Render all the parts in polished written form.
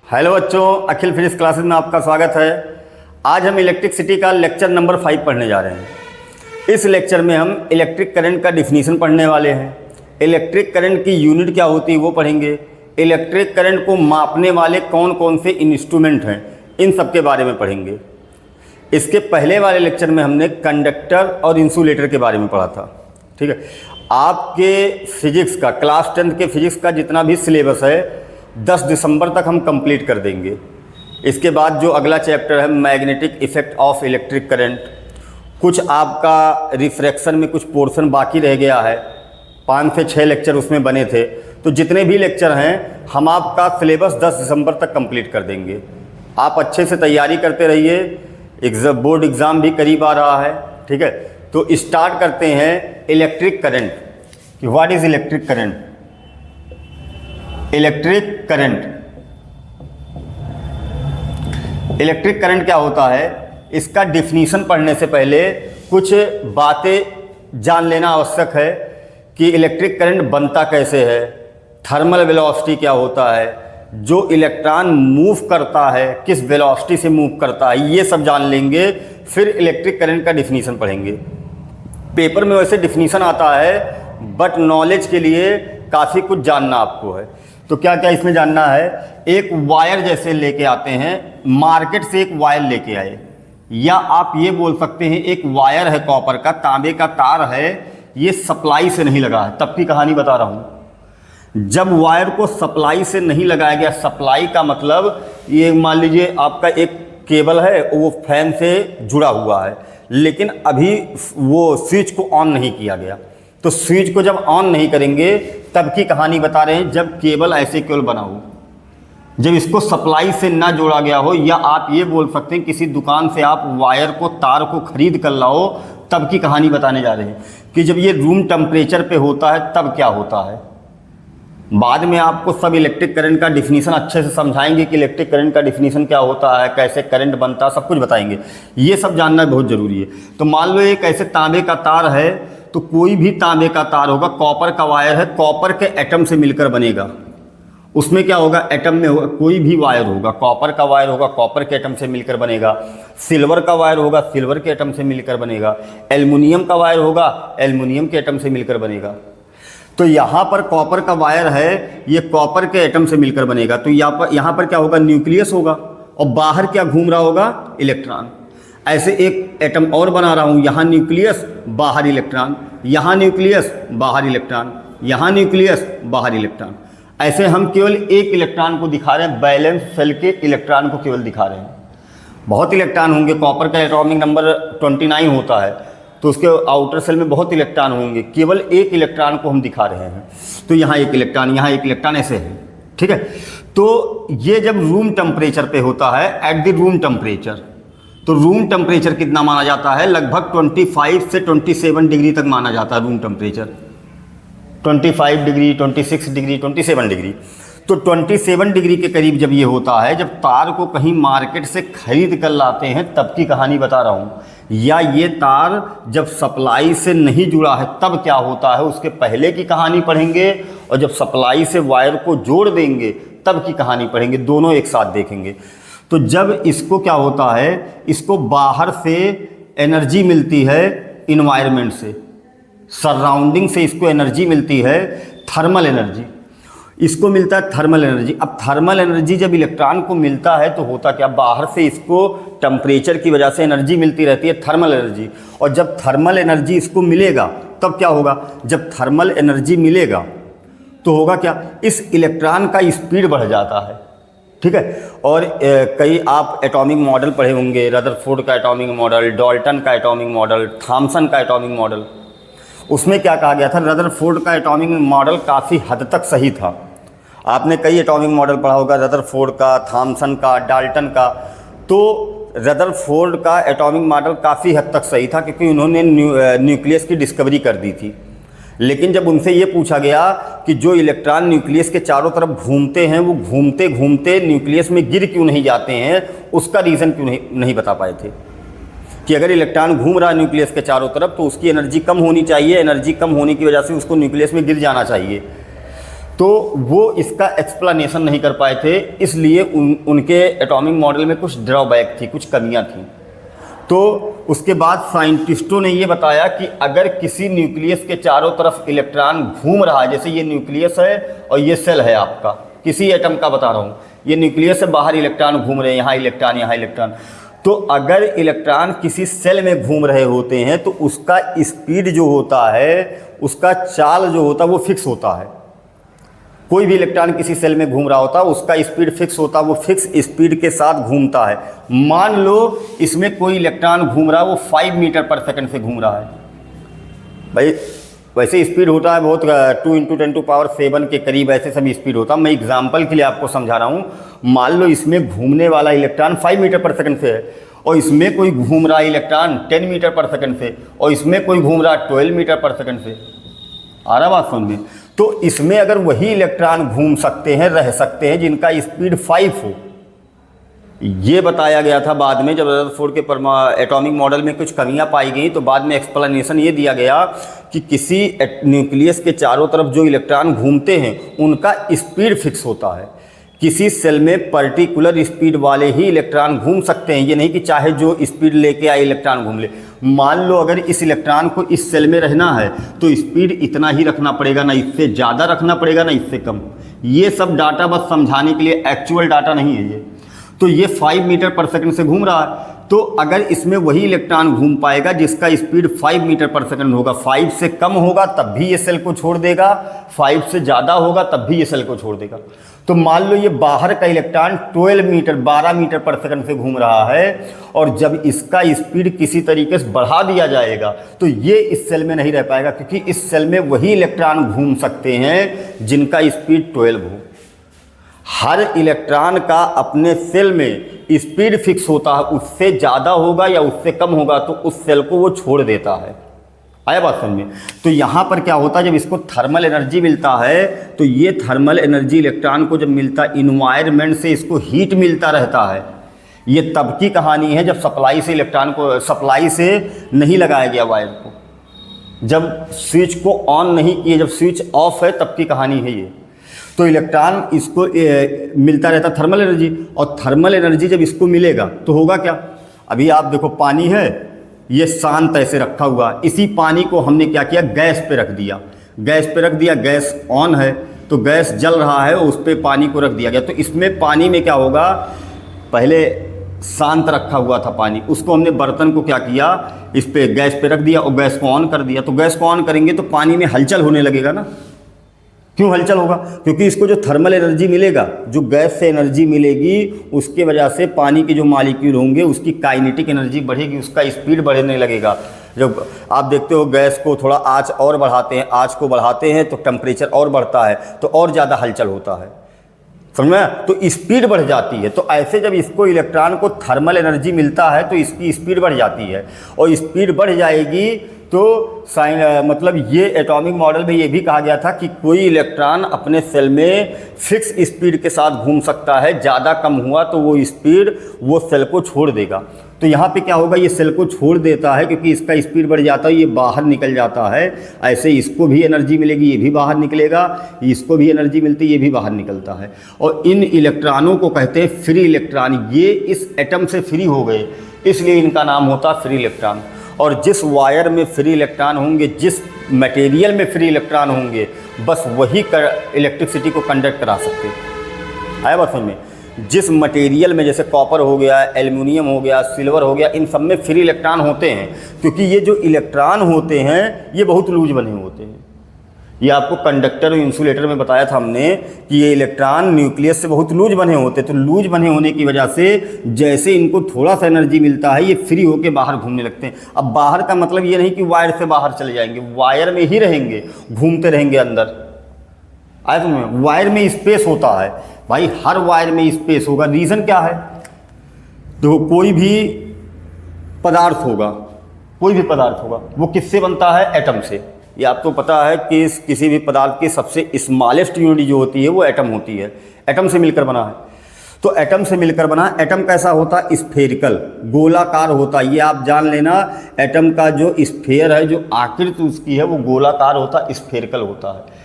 Hello बच्चों, अखिल physics classes में आपका स्वागत है। आज हम इलेक्ट्रिसिटी का लेक्चर नंबर 5 पढ़ने जा रहे हैं। इस लेक्चर में हम इलेक्ट्रिक करंट का डिफिनीशन पढ़ने वाले हैं। इलेक्ट्रिक करंट की यूनिट क्या होती है वो पढ़ेंगे। इलेक्ट्रिक करंट को मापने वाले कौन कौन से इंस्ट्रूमेंट हैं, इन सब के बारे में पढ़ेंगे। इसके पहले वाले लेक्चर में हमने कंडक्टर और इंसुलेटर के बारे में पढ़ा था। ठीक है, आपके फिजिक्स का क्लास 10 के फिजिक्स का जितना भी सिलेबस है 10 दिसंबर तक हम कंप्लीट कर देंगे। इसके बाद जो अगला चैप्टर है magnetic effect of electric current, कुछ आपका रिफ्रैक्शन में कुछ पोर्शन बाकी रह गया है, 5 से 6 लेक्चर उसमें बने थे। तो जितने भी लेक्चर हैं हम आपका सिलेबस 10 दिसंबर तक कंप्लीट कर देंगे। आप अच्छे से तैयारी करते रहिए, बोर्ड एग्ज़ाम भी करीब आ रहा है। ठीक है, तो स्टार्ट करते हैं इलेक्ट्रिक करंट कि what is electric current. Electric current क्या होता है, इसका डिफिनीशन पढ़ने से पहले कुछ बातें जान लेना आवश्यक है कि इलेक्ट्रिक करंट बनता कैसे है, थर्मल वेलोसिटी क्या होता है, जो इलेक्ट्रॉन मूव करता है किस वेलोसिटी से मूव करता है, ये सब जान लेंगे। फिर इलेक्ट्रिक करंट का डिफिनीशन पढ़ेंगे। पेपर में वैसे डिफिनीशन आता है, बट नॉलेज के लिए काफ़ी कुछ जानना आपको है। तो क्या क्या इसमें जानना है। एक वायर जैसे लेके आते हैं, मार्केट से एक वायर लेके आए, या आप ये बोल सकते हैं एक वायर है कॉपर का, तांबे का तार है, ये सप्लाई से नहीं लगा है। तब की कहानी बता रहा हूँ। जब वायर को सप्लाई से नहीं लगाया गया, सप्लाई का मतलब ये मान लीजिए आपका एक केबल है, वो फैन से जुड़ा हुआ है, लेकिन अभी वो स्विच को ऑन नहीं किया गया। तो स्विच को जब ऑन नहीं करेंगे तब की कहानी बता रहे हैं, जब केबल ऐसे केवल बना हो, जब इसको सप्लाई से ना जोड़ा गया हो, या आप ये बोल सकते हैं किसी दुकान से आप वायर को, तार को खरीद कर लाओ, तब की कहानी बताने जा रहे हैं कि जब ये रूम टेम्परेचर पे होता है तब क्या होता है। बाद में आपको सब इलेक्ट्रिक करंट का डिफिनीशन अच्छे से समझाएंगे कि इलेक्ट्रिक करंट का डिफिनीशन क्या होता है, कैसे करंट बनता है, सब कुछ बताएंगे। ये सब जानना बहुत ज़रूरी है। तो मान लो एक ऐसे तांबे का तार है, तो कोई भी तांबे का तार होगा, कॉपर का वायर है, कॉपर के एटम से मिलकर बनेगा। उसमें क्या होगा, एटम में होगा, कोई भी वायर होगा, कॉपर का वायर होगा, कॉपर के एटम से मिलकर बनेगा। सिल्वर का वायर होगा, सिल्वर के एटम से मिलकर बनेगा। एल्युमिनियम का वायर होगा, एल्युमिनियम के एटम से मिलकर बनेगा। तो यहाँ पर कॉपर का वायर है, ये कॉपर के एटम से मिलकर बनेगा। तो यहाँ पर क्या होगा, न्यूक्लियस होगा, और बाहर क्या घूम रहा होगा, इलेक्ट्रॉन। ऐसे एक एटम और बना रहा हूँ, यहाँ न्यूक्लियस, बाहर इलेक्ट्रॉन, यहाँ न्यूक्लियस, बाहर इलेक्ट्रॉन, यहाँ न्यूक्लियस, बाहर इलेक्ट्रॉन। ऐसे हम केवल एक इलेक्ट्रॉन को दिखा रहे हैं, बैलेंस सेल के इलेक्ट्रॉन को केवल दिखा रहे हैं। बहुत इलेक्ट्रॉन होंगे, कॉपर का एटॉमिक नंबर 29 होता है, तो उसके आउटर सेल में बहुत इलेक्ट्रॉन होंगे, केवल एक इलेक्ट्रॉन को हम दिखा रहे हैं। तो यहाँ एक इलेक्ट्रॉन, यहाँ एक इलेक्ट्रॉन, ऐसे है। ठीक है, तो ये जब रूम टेम्परेचर पे होता है, एट द रूम टेम्परेचर, तो रूम टेम्परेचर कितना माना जाता है, लगभग 25 से 27 डिग्री तक माना जाता है room temperature. 25 degree, 26 degree, 27 degree. तो 27 डिग्री के करीब जब ये होता है, जब तार को कहीं मार्केट से खरीद कर लाते हैं, तब की कहानी बता रहा हूँ। या ये तार जब सप्लाई से नहीं जुड़ा है तब क्या होता है, उसके पहले की कहानी पढ़ेंगे, और जब सप्लाई से वायर को जोड़ देंगे तब की कहानी पढ़ेंगे, दोनों एक साथ देखेंगे। तो जब इसको क्या होता है, इसको बाहर से एनर्जी मिलती है, इन्वायरमेंट से, सराउंडिंग से इसको एनर्जी मिलती है, थर्मल एनर्जी, इसको मिलता है थर्मल एनर्जी। अब थर्मल एनर्जी जब इलेक्ट्रॉन को मिलता है तो होता क्या, बाहर से इसको टेम्परेचर की वजह से एनर्जी मिलती रहती है, थर्मल एनर्जी। और जब थर्मल एनर्जी इसको मिलेगा तब क्या होगा, जब थर्मल एनर्जी मिलेगा तो होगा क्या, इस इलेक्ट्रॉन का स्पीड बढ़ जाता है। ठीक है, और कई आप एटॉमिक मॉडल पढ़े होंगे, रदरफोर्ड का एटॉमिक मॉडल, डाल्टन का एटॉमिक मॉडल, थॉमसन का एटॉमिक मॉडल। उसमें क्या कहा गया था, रदरफोर्ड का एटॉमिक मॉडल काफ़ी हद तक सही था। आपने कई एटॉमिक मॉडल पढ़ा होगा, रदरफोर्ड का, थॉमसन का, डाल्टन का। तो रदरफोर्ड का एटॉमिक मॉडल काफ़ी हद तक सही था, क्योंकि उन्होंने न्यूक्लियस की डिस्कवरी कर दी थी। लेकिन जब उनसे ये पूछा गया कि जो इलेक्ट्रॉन न्यूक्लियस के चारों तरफ घूमते हैं, वो घूमते घूमते न्यूक्लियस में गिर क्यों नहीं जाते हैं, उसका रीज़न क्यों नहीं बता पाए थे। कि अगर इलेक्ट्रॉन घूम रहा है न्यूक्लियस के चारों तरफ तो उसकी एनर्जी कम होनी चाहिए, एनर्जी कम होने की वजह से उसको न्यूक्लियस में गिर जाना चाहिए। तो वो इसका एक्सप्लेनेशन नहीं कर पाए थे, इसलिए उनके एटॉमिक मॉडल में कुछ ड्रॉबैक थी, कुछ कमियां थी। तो उसके बाद साइंटिस्टों ने ये बताया कि अगर किसी न्यूक्लियस के चारों तरफ इलेक्ट्रॉन घूम रहा है, जैसे ये न्यूक्लियस है और ये सेल है आपका, किसी एटम का बता रहा हूँ, ये न्यूक्लियस से बाहर इलेक्ट्रॉन घूम रहे हैं, यहाँ इलेक्ट्रॉन, यहाँ इलेक्ट्रॉन। तो अगर इलेक्ट्रॉन किसी सेल में घूम रहे होते हैं तो उसका स्पीड जो होता है, उसका चाल जो होता है वो फिक्स होता है। कोई भी इलेक्ट्रॉन किसी सेल में घूम रहा होता है, उसका स्पीड फिक्स होता है, वो फिक्स स्पीड के साथ घूमता है। मान लो इसमें कोई इलेक्ट्रॉन घूम रहा है, वो 5 मीटर पर सेकंड से घूम रहा है। भाई वैसे स्पीड होता है बहुत 2 × 10⁷ के करीब ऐसे सभी स्पीड होता है। मैं एग्जाम्पल के लिए आपको समझा रहा हूँ। मान लो इसमें घूमने वाला इलेक्ट्रॉन 5 मीटर पर सेकंड से है और इसमें कोई घूम रहा इलेक्ट्रॉन 10 मीटर पर सेकंड से और इसमें कोई घूम रहा 12 मीटर पर सेकंड से। आ रहा बात समझ में? तो इसमें अगर वही इलेक्ट्रॉन घूम सकते हैं, रह सकते हैं, जिनका स्पीड 5 हो। ये बताया गया था बाद में, जब रदरफोर्ड के एटॉमिक मॉडल में कुछ कमियां पाई गई तो बाद में एक्सप्लेनेशन ये दिया गया कि किसी न्यूक्लियस के चारों तरफ जो इलेक्ट्रॉन घूमते हैं उनका स्पीड फिक्स होता है। किसी सेल में पर्टिकुलर स्पीड वाले ही इलेक्ट्रॉन घूम सकते हैं, ये नहीं कि चाहे जो स्पीड लेके आए इलेक्ट्रॉन घूम ले। मान लो अगर इस इलेक्ट्रॉन को इस सेल में रहना है तो स्पीड इतना ही रखना पड़ेगा, ना इससे ज़्यादा रखना पड़ेगा ना इससे कम। ये सब डाटा बस समझाने के लिए, एक्चुअल डाटा नहीं है ये। तो ये 5 मीटर पर सेकंड से घूम रहा है, तो अगर इसमें वही इलेक्ट्रॉन घूम पाएगा जिसका स्पीड 5 मीटर पर सेकंड होगा। 5 से कम होगा तब भी ये सेल को छोड़ देगा, 5 से ज़्यादा होगा तब भी ये सेल को छोड़ देगा। तो मान लो ये बाहर का इलेक्ट्रॉन 12 मीटर पर सेकंड से घूम रहा है और जब इसका स्पीड किसी तरीके से बढ़ा दिया जाएगा तो ये इस सेल में नहीं रह पाएगा, क्योंकि इस सेल में वही इलेक्ट्रॉन घूम सकते हैं जिनका स्पीड 12 हो। हर इलेक्ट्रॉन का अपने सेल में स्पीड फिक्स होता है, उससे ज़्यादा होगा या उससे कम होगा तो उस सेल को वो छोड़ देता है। आया बात समझ में? तो यहाँ पर क्या होता है, जब इसको थर्मल एनर्जी मिलता है तो ये थर्मल एनर्जी इलेक्ट्रॉन को जब मिलता है, इन्वायरमेंट से इसको हीट मिलता रहता है। ये तब की कहानी है जब सप्लाई से इलेक्ट्रॉन को, सप्लाई से नहीं लगाया गया वायर को, जब स्विच को ऑन नहीं किए, जब स्विच ऑफ है तब की कहानी है ये। तो इलेक्ट्रॉन इसको मिलता रहता थर्मल एनर्जी, और थर्मल एनर्जी जब इसको मिलेगा तो होगा क्या? अभी आप देखो पानी है, ये शांत ऐसे रखा हुआ, इसी पानी को हमने क्या किया, गैस पे रख दिया। गैस पे रख दिया, गैस ऑन है तो गैस जल रहा है, उस पर पानी को रख दिया गया। तो इसमें पानी में क्या होगा, पहले शांत रखा हुआ था पानी, उसको हमने बर्तन को क्या किया, इस पे गैस पे रख दिया और गैस को ऑन कर दिया। तो गैस को ऑन करेंगे तो पानी में हलचल होने लगेगा ना। क्यों हलचल होगा? क्योंकि इसको जो थर्मल एनर्जी मिलेगा, जो गैस से एनर्जी मिलेगी, उसके वजह से पानी के जो मॉलिक्यूल होंगे उसकी काइनेटिक एनर्जी बढ़ेगी, उसका स्पीड बढ़ने लगेगा। जब आप देखते हो गैस को थोड़ा आँच और बढ़ाते हैं, आँच को बढ़ाते हैं तो टेम्परेचर और बढ़ता है, तो और ज़्यादा हलचल होता है, समझ में? तो स्पीड बढ़ जाती है। तो ऐसे जब इसको इलेक्ट्रॉन को थर्मल एनर्जी मिलता है तो इसकी स्पीड बढ़ जाती है, और स्पीड बढ़ जाएगी तो मतलब ये एटॉमिक मॉडल में ये भी कहा गया था कि कोई इलेक्ट्रॉन अपने सेल में फिक्स स्पीड के साथ घूम सकता है, ज़्यादा कम हुआ तो वो स्पीड वो सेल को छोड़ देगा। तो यहाँ पे क्या होगा, ये सेल को छोड़ देता है क्योंकि इसका स्पीड बढ़ जाता है, ये बाहर निकल जाता है। ऐसे इसको भी एनर्जी मिलेगी, ये भी बाहर निकलेगा, इसको भी एनर्जी मिलती है, ये भी बाहर निकलता है। और इन इलेक्ट्रॉनों को कहते हैं फ्री इलेक्ट्रॉन। ये इस एटम से फ्री हो गए, इसलिए इनका नाम होता है फ्री इलेक्ट्रॉन। और जिस वायर में फ्री इलेक्ट्रॉन होंगे, जिस मटेरियल में फ्री इलेक्ट्रॉन होंगे, बस वही इलेक्ट्रिसिटी को कंडक्ट करा सकते हैं। आया बात समझ में? जिस मटेरियल में, जैसे कॉपर हो गया, एल्युमिनियम हो गया, सिल्वर हो गया, इन सब में फ्री इलेक्ट्रॉन होते हैं, क्योंकि ये जो इलेक्ट्रॉन होते हैं ये बहुत लूज बने होते हैं। ये आपको कंडक्टर और इंसुलेटर में बताया था हमने कि ये इलेक्ट्रॉन न्यूक्लियस से बहुत लूज बने होते हैं। तो लूज बने होने की वजह से जैसे इनको थोड़ा सा एनर्जी मिलता है, ये फ्री होकर बाहर घूमने लगते हैं। अब बाहर का मतलब ये नहीं कि वायर से बाहर चले जाएंगे, वायर में ही रहेंगे, घूमते रहेंगे अंदर। आया तुम्हें? वायर में स्पेस होता है भाई, हर वायर में स्पेस होगा। रीज़न क्या है? तो कोई भी पदार्थ होगा, कोई भी पदार्थ होगा, वो किससे बनता है? एटम से। ये आपको पता है कि किसी भी पदार्थ की सबसे स्मॉलेस्ट यूनिट जो होती है वो एटम होती है, एटम से मिलकर बना है। तो एटम से मिलकर बना, एटम कैसा होता है? स्फेरिकल, गोलाकार होता है। ये आप जान लेना, एटम का जो स्फेयर है, जो आकृति उसकी है वो गोलाकार होता है, स्फेरिकल होता है।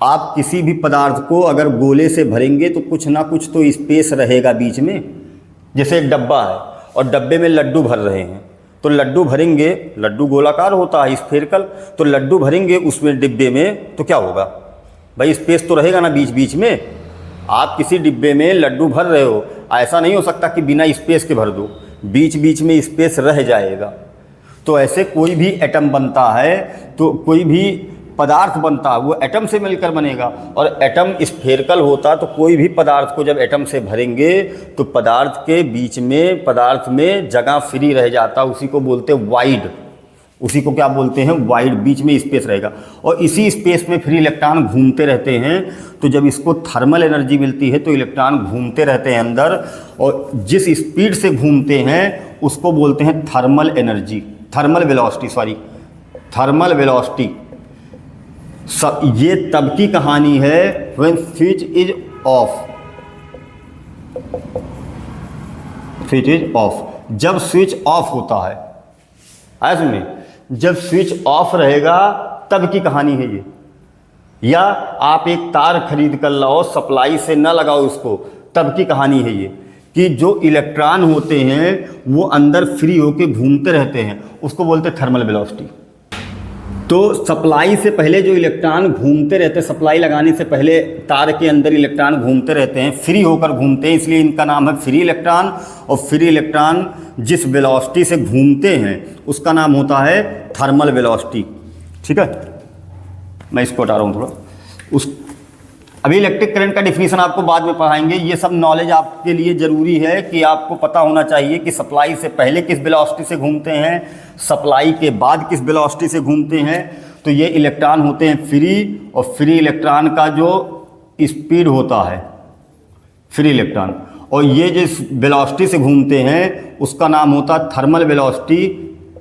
आप किसी भी पदार्थ को अगर गोले से भरेंगे तो कुछ ना कुछ तो स्पेस रहेगा बीच में। जैसे एक डब्बा है और डब्बे में लड्डू भर रहे हैं, तो लड्डू भरेंगे, लड्डू गोलाकार होता है स्फेरिकल, तो लड्डू भरेंगे उसमें डिब्बे में तो क्या होगा भाई, स्पेस तो रहेगा ना बीच बीच में। आप किसी डिब्बे में लड्डू भर रहे हो, ऐसा नहीं हो सकता कि बिना स्पेस के भर दो, बीच बीच में स्पेस रह जाएगा। तो ऐसे कोई भी एटम बनता है, तो कोई भी पदार्थ बनता है वो एटम से मिलकर बनेगा, और एटम स्फेरिकल होता तो कोई भी पदार्थ को जब एटम से भरेंगे तो पदार्थ के बीच में, पदार्थ में जगह फ्री रह जाता, उसी को बोलते हैं वाइड। उसी को क्या बोलते हैं, वाइड, बीच में स्पेस रहेगा। और इसी स्पेस में फ्री इलेक्ट्रॉन घूमते रहते हैं, तो जब इसको थर्मल एनर्जी मिलती है तो इलेक्ट्रॉन घूमते रहते हैं अंदर, और जिस स्पीड से घूमते हैं उसको बोलते हैं thermal energy, thermal velocity, sorry thermal velocity. ये तब की कहानी है when switch is of, switch is of, जब स्विच ऑफ होता है। ऐसे जब स्विच ऑफ रहेगा तब की कहानी है ये। या आप एक तार खरीद कर लाओ, सप्लाई से ना लगाओ उसको, तब की कहानी है ये, कि जो इलेक्ट्रॉन होते हैं वो अंदर फ्री होके घूमते रहते हैं, उसको बोलते हैं थर्मल वेलोसिटी। तो सप्लाई से पहले जो इलेक्ट्रॉन घूमते रहते हैं, सप्लाई लगाने से पहले तार के अंदर इलेक्ट्रॉन घूमते रहते हैं, फ्री होकर घूमते हैं, इसलिए इनका नाम है फ्री इलेक्ट्रॉन। और फ्री इलेक्ट्रॉन जिस वेलोसिटी से घूमते हैं उसका नाम होता है थर्मल वेलोसिटी। ठीक है, मैं इसको हटा रहा हूँ थोड़ा। अभी इलेक्ट्रिक करंट का डिफिनीशन आपको बाद में पढ़ाएंगे। ये सब नॉलेज आपके लिए ज़रूरी है कि आपको पता होना चाहिए कि सप्लाई से पहले किस वेलोसिटी से घूमते हैं, सप्लाई के बाद किस वेलोसिटी से घूमते हैं। तो ये इलेक्ट्रॉन होते हैं फ्री, और फ्री इलेक्ट्रॉन का जो स्पीड होता है फ्री इलेक्ट्रॉन, और ये जिस वेलोसिटी से घूमते हैं उसका नाम होता है थर्मल वेलोसिटी,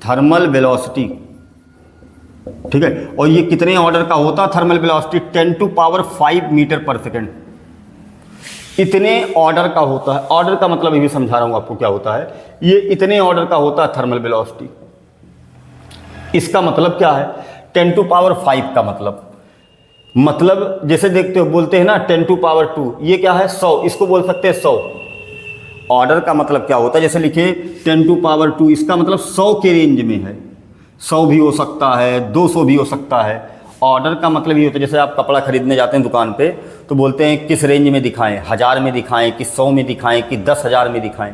थर्मल वेलोसिटी। ठीक है, और ये कितने ऑर्डर का होता है थर्मल वेलोसिटी, 10⁵ मीटर पर सेकेंड, इतने ऑर्डर का होता है। ऑर्डर का मतलब ये भी समझा रहा हूं आपको क्या होता है, ये इतने ऑर्डर का होता है थर्मल वेलोसिटी। इसका मतलब क्या है, 10⁵ का मतलब जैसे देखते हो, बोलते हैं ना 10⁻², ये क्या है 100, इसको बोल सकते हैं 100। ऑर्डर का मतलब क्या होता है, जैसे लिखे 10⁻², इसका मतलब 100 के रेंज में है, 100 भी हो सकता है, 200 भी हो सकता है। ऑर्डर का मतलब ये होता है, जैसे आप कपड़ा खरीदने जाते हैं दुकान पे, तो बोलते हैं किस रेंज में दिखाएं, 1000 में दिखाएं कि 100 में दिखाएं कि 10,000 में दिखाएं।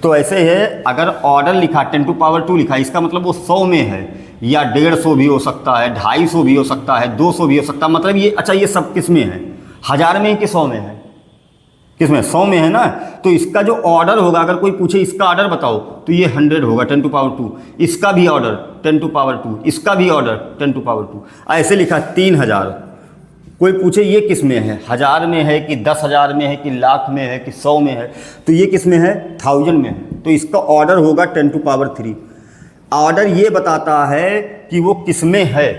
तो ऐसे है, अगर ऑर्डर लिखा 10⁻² लिखा, इसका मतलब वो 100 में है, या 150 भी हो सकता है, 250 भी हो सकता है, 200 भी हो सकता है। मतलब ये, अच्छा ये सब किस में है, 1000 में कि 100 में है, किस में, 100 में है ना। तो इसका जो ऑर्डर होगा, अगर कोई पूछे इसका ऑर्डर बताओ, तो ये 100 होगा, 10⁻²। इसका भी ऑर्डर 10⁻², इसका भी ऑर्डर 10⁻²। ऐसे लिखा 3000। कोई पूछे ये किस में है, 1000 में है कि 10,000 में है कि लाख में है कि 100 में है, तो ये किस में है, 1000 में है। तो इसका ऑर्डर होगा 10⁻3। ऑर्डर ये बताता है कि वो किस में है।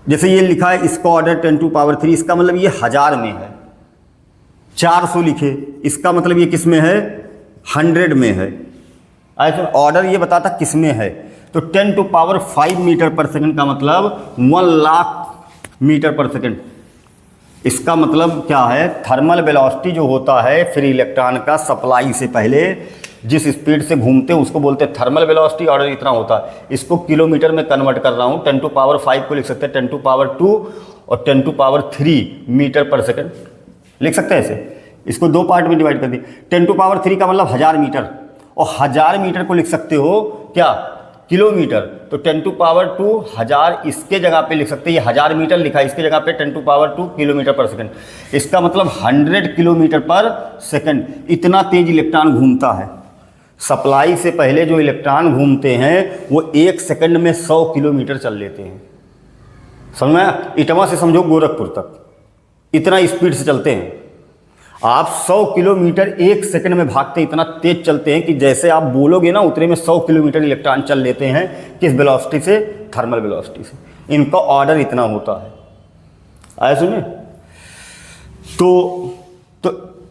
जैसे ये लिखा है इसका ऑर्डर 10⁻3, इसका मतलब ये 1000 में है। 400 लिखे, इसका मतलब ये किस में है, 100 में है। ऐसे ऑर्डर ये बताता किस में है। तो 10⁵ मीटर पर सेकंड का मतलब 1 लाख मीटर पर सेकंड। इसका मतलब क्या है, थर्मल वेलोसिटी जो होता है फ्री इलेक्ट्रॉन का, सप्लाई से पहले जिस स्पीड से घूमते हैं उसको बोलते हैं थर्मल वेलोसिटी। ऑर्डर इतना होता है। इसको किलोमीटर में कन्वर्ट कर रहा हूँ, 10⁵ को लिख सकते हैं 10⁻² और 10⁻3 मीटर पर सेकंड लिख सकते हैं। ऐसे इसको 2 पार्ट में डिवाइड कर दी। 10⁻3 का मतलब 1000 मीटर, और 1000 मीटर को लिख सकते हो क्या, किलोमीटर। तो 10⁻², 1000 इसके जगह पे लिख सकते हैं, ये 1000 मीटर लिखा है, इसके जगह पे 10⁻² किलोमीटर पर सेकंड। इसका मतलब 100 किलोमीटर पर सेकंड। इतना तेज इलेक्ट्रॉन घूमता है। सप्लाई से पहले जो इलेक्ट्रॉन घूमते हैं वो 1 सेकंड में 100 किलोमीटर चल लेते हैं। समझ में आया? इटवा से समझो गोरखपुर तक इतना स्पीड से चलते हैं। आप 100 किलोमीटर 1 सेकंड में भागते हैं, इतना तेज चलते हैं कि जैसे आप बोलोगे ना उतने में 100 किलोमीटर इलेक्ट्रॉन चल लेते हैं। किस वेलोसिटी से, थर्मल वेलोसिटी से। इनका ऑर्डर इतना होता है। आया सुनिए। तो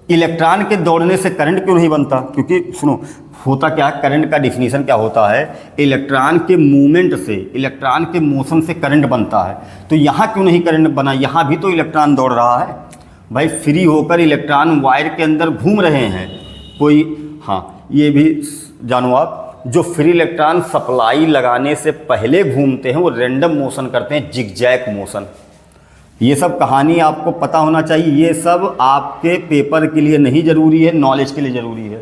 इलेक्ट्रॉन के दौड़ने से करंट क्यों नहीं बनता? क्योंकि सुनो, होता क्या है, करंट का डिफिनीशन क्या होता है, इलेक्ट्रॉन के मूवमेंट से, इलेक्ट्रॉन के मोशन से करंट बनता है। तो यहाँ क्यों नहीं करंट बना? यहाँ भी तो इलेक्ट्रॉन दौड़ रहा है भाई, फ्री होकर इलेक्ट्रॉन वायर के अंदर घूम रहे हैं कोई। हाँ, ये भी जानो आप, जो फ्री इलेक्ट्रॉन सप्लाई लगाने से पहले घूमते हैं वो रैंडम मोशन करते हैं, जिगजैग मोशन। ये सब कहानी आपको पता होना चाहिए, ये सब आपके पेपर के लिए नहीं ज़रूरी है, नॉलेज के लिए ज़रूरी है।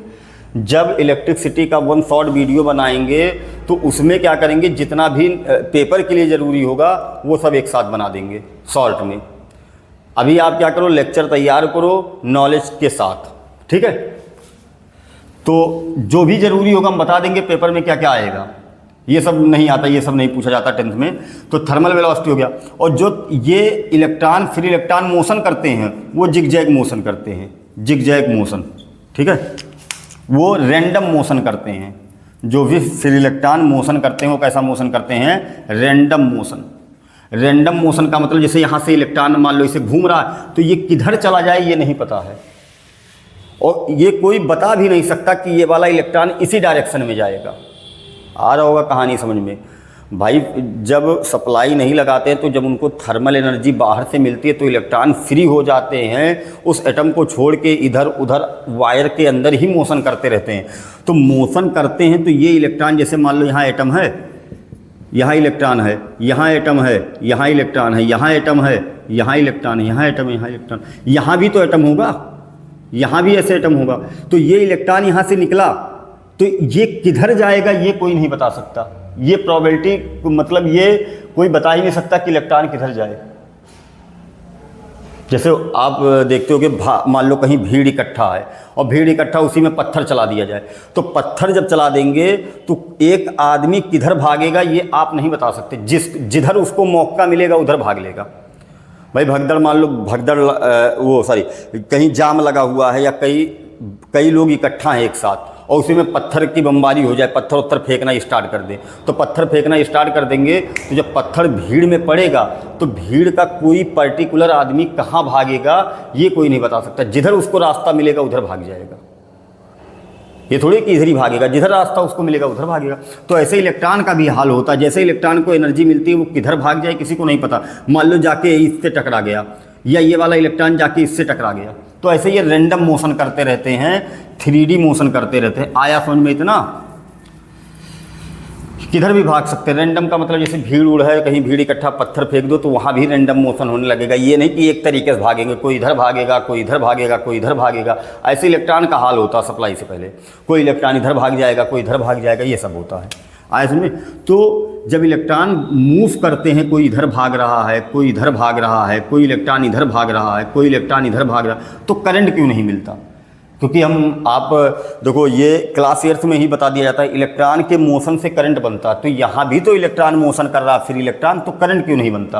जब इलेक्ट्रिसिटी का वन शॉट वीडियो बनाएंगे तो उसमें क्या करेंगे, जितना भी पेपर के लिए ज़रूरी होगा वो सब एक साथ बना देंगे शॉर्ट में। अभी आप क्या करो, लेक्चर तैयार करो नॉलेज के साथ, ठीक है। तो जो भी ज़रूरी होगा हम बता देंगे पेपर में क्या क्या आएगा। ये सब नहीं आता, ये सब नहीं पूछा जाता 10th में। तो थर्मल वेलोसिटी हो गया, और जो ये इलेक्ट्रॉन फ्री इलेक्ट्रॉन मोशन करते हैं वो जिगजैग मोशन करते हैं, जिगजैग मोशन, ठीक है। वो रैंडम मोशन करते हैं। जो भी फ्री इलेक्ट्रॉन मोशन करते हैं वो कैसा मोशन करते हैं, रैंडम मोशन। रैंडम मोशन का मतलब जैसे यहाँ से इलेक्ट्रॉन मान लो इसे घूम रहा है तो ये किधर चला जाए ये नहीं पता है, और ये कोई बता भी नहीं सकता कि ये वाला इलेक्ट्रॉन इसी डायरेक्शन में जाएगा। आ रहा होगा कहानी समझ में भाई। जब सप्लाई नहीं लगाते हैं तो जब उनको थर्मल एनर्जी बाहर से मिलती है तो इलेक्ट्रॉन फ्री हो जाते हैं, उस एटम को छोड़ के इधर उधर वायर के अंदर ही मोशन करते रहते हैं। तो मोशन करते हैं तो ये इलेक्ट्रॉन, जैसे मान लो यहाँ एटम है, यहाँ इलेक्ट्रॉन है, यहाँ एटम है, यहाँ इलेक्ट्रॉन है, यहाँ एटम है, यहाँ इलेक्ट्रॉन है, यहाँ एटम है, यहाँ इलेक्ट्रॉन, यहाँ भी तो एटम होगा, यहाँ भी ऐसे एटम होगा। तो ये इलेक्ट्रॉन यहाँ से निकला तो ये किधर जाएगा ये कोई नहीं बता सकता। ये प्रोबेबिलिटी मतलब ये कोई बता ही नहीं सकता कि इलेक्ट्रॉन किधर जाए। जैसे आप देखते हो कि मान लो कहीं भीड़ इकट्ठा है और भीड़ इकट्ठा, उसी में पत्थर चला दिया जाए, तो पत्थर जब चला देंगे तो एक आदमी किधर भागेगा ये आप नहीं बता सकते। जिधर उसको मौका मिलेगा उधर भाग लेगा। भाई भगदड़, मान लो भगदड़ कहीं जाम लगा हुआ है या कई लोग इकट्ठा हैं एक साथ और उसी में पत्थर की बमबारी हो जाए, पत्थर उत्तर फेंकना स्टार्ट कर दें, तो पत्थर फेंकना स्टार्ट कर देंगे तो जब पत्थर भीड़ में पड़ेगा तो भीड़ का कोई पर्टिकुलर आदमी कहाँ भागेगा ये कोई नहीं बता सकता। जिधर उसको रास्ता मिलेगा उधर भाग जाएगा। ये थोड़ी कि इधर ही भागेगा, जिधर रास्ता उसको मिलेगा उधर भागेगा। तो ऐसे इलेक्ट्रॉन का भी हाल होता है। जैसे इलेक्ट्रॉन को एनर्जी मिलती है वो किधर भाग जाए किसी को नहीं पता। मान लो जाके इससे टकरा गया या ये वाला इलेक्ट्रॉन जाके इससे टकरा गया, तो ऐसे ये रैंडम मोशन करते रहते हैं, 3D मोशन करते रहते हैं। आया समझ में इतना? किधर भी भाग सकते हैं। रैंडम का मतलब जैसे भीड़ उड़ है, कहीं भीड़ इकट्ठा पत्थर फेंक दो तो वहाँ भी रैंडम मोशन होने लगेगा। ये नहीं कि एक तरीके से भागेंगे, कोई इधर भागेगा, कोई इधर भागेगा, कोई इधर भागेगा। ऐसे इलेक्ट्रॉन का हाल होता सप्लाई से पहले, कोई इलेक्ट्रॉन इधर भाग जाएगा, कोई इधर भाग जाएगा, ये सब होता है। आया समझ में? तो जब इलेक्ट्रॉन मूव करते हैं, कोई इधर भाग रहा है, कोई इधर भाग रहा है, कोई इलेक्ट्रॉन इधर भाग रहा है, कोई इलेक्ट्रॉन इधर भाग रहा है, तो करंट क्यों नहीं मिलता? क्योंकि आप देखो ये क्लास ईयर्स में ही बता दिया जाता है इलेक्ट्रॉन के मोशन से करंट बनता है। तो यहाँ भी तो इलेक्ट्रॉन मोशन कर रहा है फ्री इलेक्ट्रॉन, तो करंट क्यों नहीं बनता?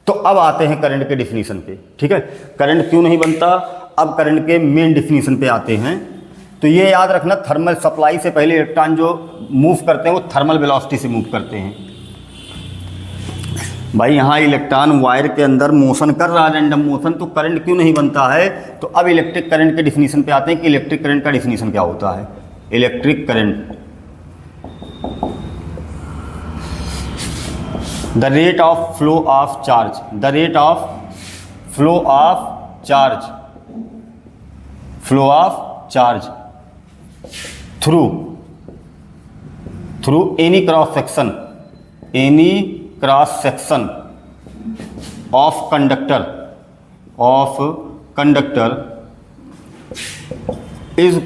तो अब आते हैं करंट के डिफिनीशन पे, ठीक है। करंट क्यों नहीं बनता, अब करंट के मेन डिफिनीशन पे आते हैं। तो ये याद रखना, थर्मल सप्लाई से पहले इलेक्ट्रॉन जो मूव करते हैं वो थर्मल वेलोसिटी से मूव करते हैं। भाई यहाँ इलेक्ट्रॉन वायर के अंदर मोशन कर रहा है, रैंडम मोशन, तो करंट क्यों नहीं बनता है? तो अब इलेक्ट्रिक करंट के डिफिनीशन पे आते हैं कि इलेक्ट्रिक करंट का डिफिनीशन क्या होता है। Electric current, the rate of flow of charge, the rate of flow of charge, flow of charge through any cross section, any cross section of conductor is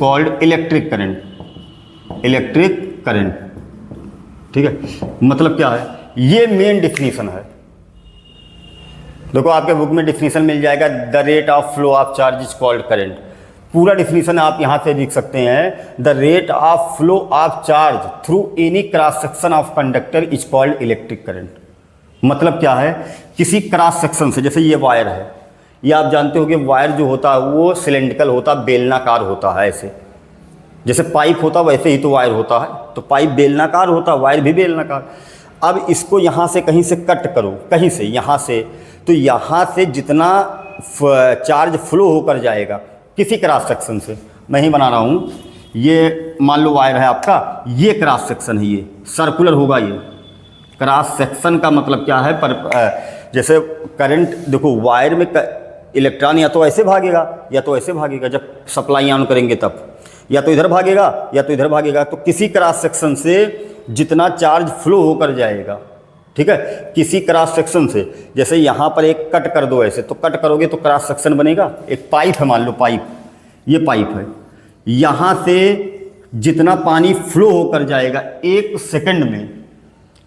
called electric current. Electric current, ठीक है। मतलब क्या है, ये main definition है। देखो आपके book में डिफिनीशन मिल जाएगा, the rate of flow of charge is called current. पूरा डिफिनीशन आप यहाँ से लिख सकते हैं, the rate of flow of charge through any cross section of conductor is called electric current. मतलब क्या है, किसी क्रॉस सेक्शन से, जैसे ये वायर है, ये आप जानते हो कि वायर जो होता है वो सिलेंड्रिकल होता, बेलनाकार होता है। ऐसे जैसे पाइप होता वैसे ही तो वायर होता है। तो पाइप बेलनाकार होता, वायर भी बेलनाकार। अब इसको यहाँ से कहीं से कट करो, कहीं से, यहाँ से, तो यहाँ से जितना चार्ज फ्लो होकर जाएगा किसी क्रॉस सेक्शन से, मैं ही बना रहा हूँ, ये मान लो वायर है आपका, ये क्रॉस सेक्शन है, ये सर्कुलर होगा। ये क्रॉस सेक्शन का मतलब क्या है, पर जैसे करंट देखो वायर में इलेक्ट्रॉन या तो ऐसे भागेगा या तो ऐसे भागेगा, जब सप्लाई ऑन करेंगे तब या तो इधर भागेगा या तो इधर भागेगा। तो किसी क्रॉस सेक्शन से जितना चार्ज फ्लो होकर जाएगा, ठीक है, किसी क्रॉस सेक्शन से, जैसे यहाँ पर एक कट कर दो ऐसे, तो कट करोगे तो क्रॉस सेक्शन बनेगा। एक पाइप है, मान लो पाइप, ये पाइप है, यहाँ से जितना पानी फ्लो होकर जाएगा 1 सेकंड में,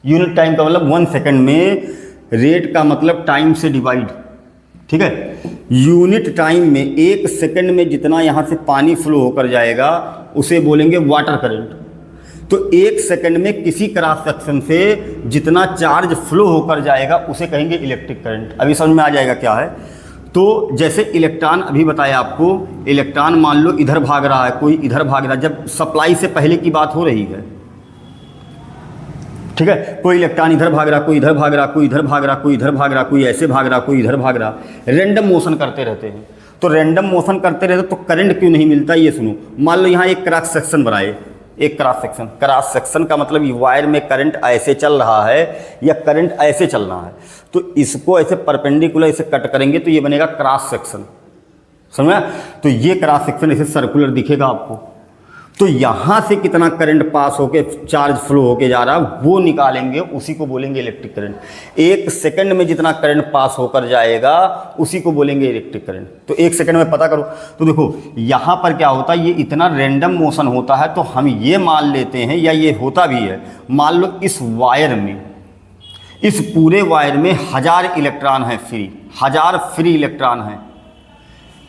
यूनिट टाइम का मतलब 1 सेकंड में, रेट का मतलब टाइम से डिवाइड, ठीक है, यूनिट टाइम में 1 सेकंड में जितना यहाँ से पानी फ्लो होकर जाएगा उसे बोलेंगे वाटर करंट। तो 1 सेकंड में किसी क्रॉस सेक्शन से जितना चार्ज फ्लो होकर जाएगा उसे कहेंगे इलेक्ट्रिक करंट। अभी समझ में आ जाएगा क्या है। तो जैसे इलेक्ट्रॉन अभी बताया आपको, इलेक्ट्रॉन मान लो इधर भाग रहा है, कोई इधर भाग रहा है, जब सप्लाई से पहले की बात हो रही है, ठीक है, कोई इलेक्ट्रॉन इधर भाग रहा, कोई इधर भाग रहा, कोई इधर भाग रहा, कोई इधर भाग रहा, कोई ऐसे भाग रहा, कोई इधर भाग रहा, रैंडम मोशन करते रहते हैं। तो रैंडम मोशन करते रहते तो करंट क्यों नहीं मिलता, ये सुनो। मान लो यहाँ एक क्रॉस सेक्शन बनाए, एक क्रॉस सेक्शन का मतलब ये वायर में करंट ऐसे चल रहा है या करंट ऐसे चल रहा है, तो इसको ऐसे परपेंडिकुलर ऐसे कट करेंगे तो ये बनेगा क्रॉस सेक्शन, समझा। तो ये क्रॉस सेक्शन ऐसे सर्कुलर दिखेगा आपको। तो यहाँ से कितना करंट पास होके चार्ज फ्लो होके जा रहा है वो निकालेंगे, उसी को बोलेंगे इलेक्ट्रिक करंट। 1 सेकंड में जितना करंट पास होकर जाएगा उसी को बोलेंगे इलेक्ट्रिक करंट। तो 1 सेकंड में पता करो। तो देखो यहाँ पर क्या होता है, ये इतना रैंडम मोशन होता है, तो हम ये मान लेते हैं, या ये होता भी है, मान लो इस वायर में, इस पूरे वायर में 1000 इलेक्ट्रॉन है फ्री, 1000 फ्री इलेक्ट्रॉन है।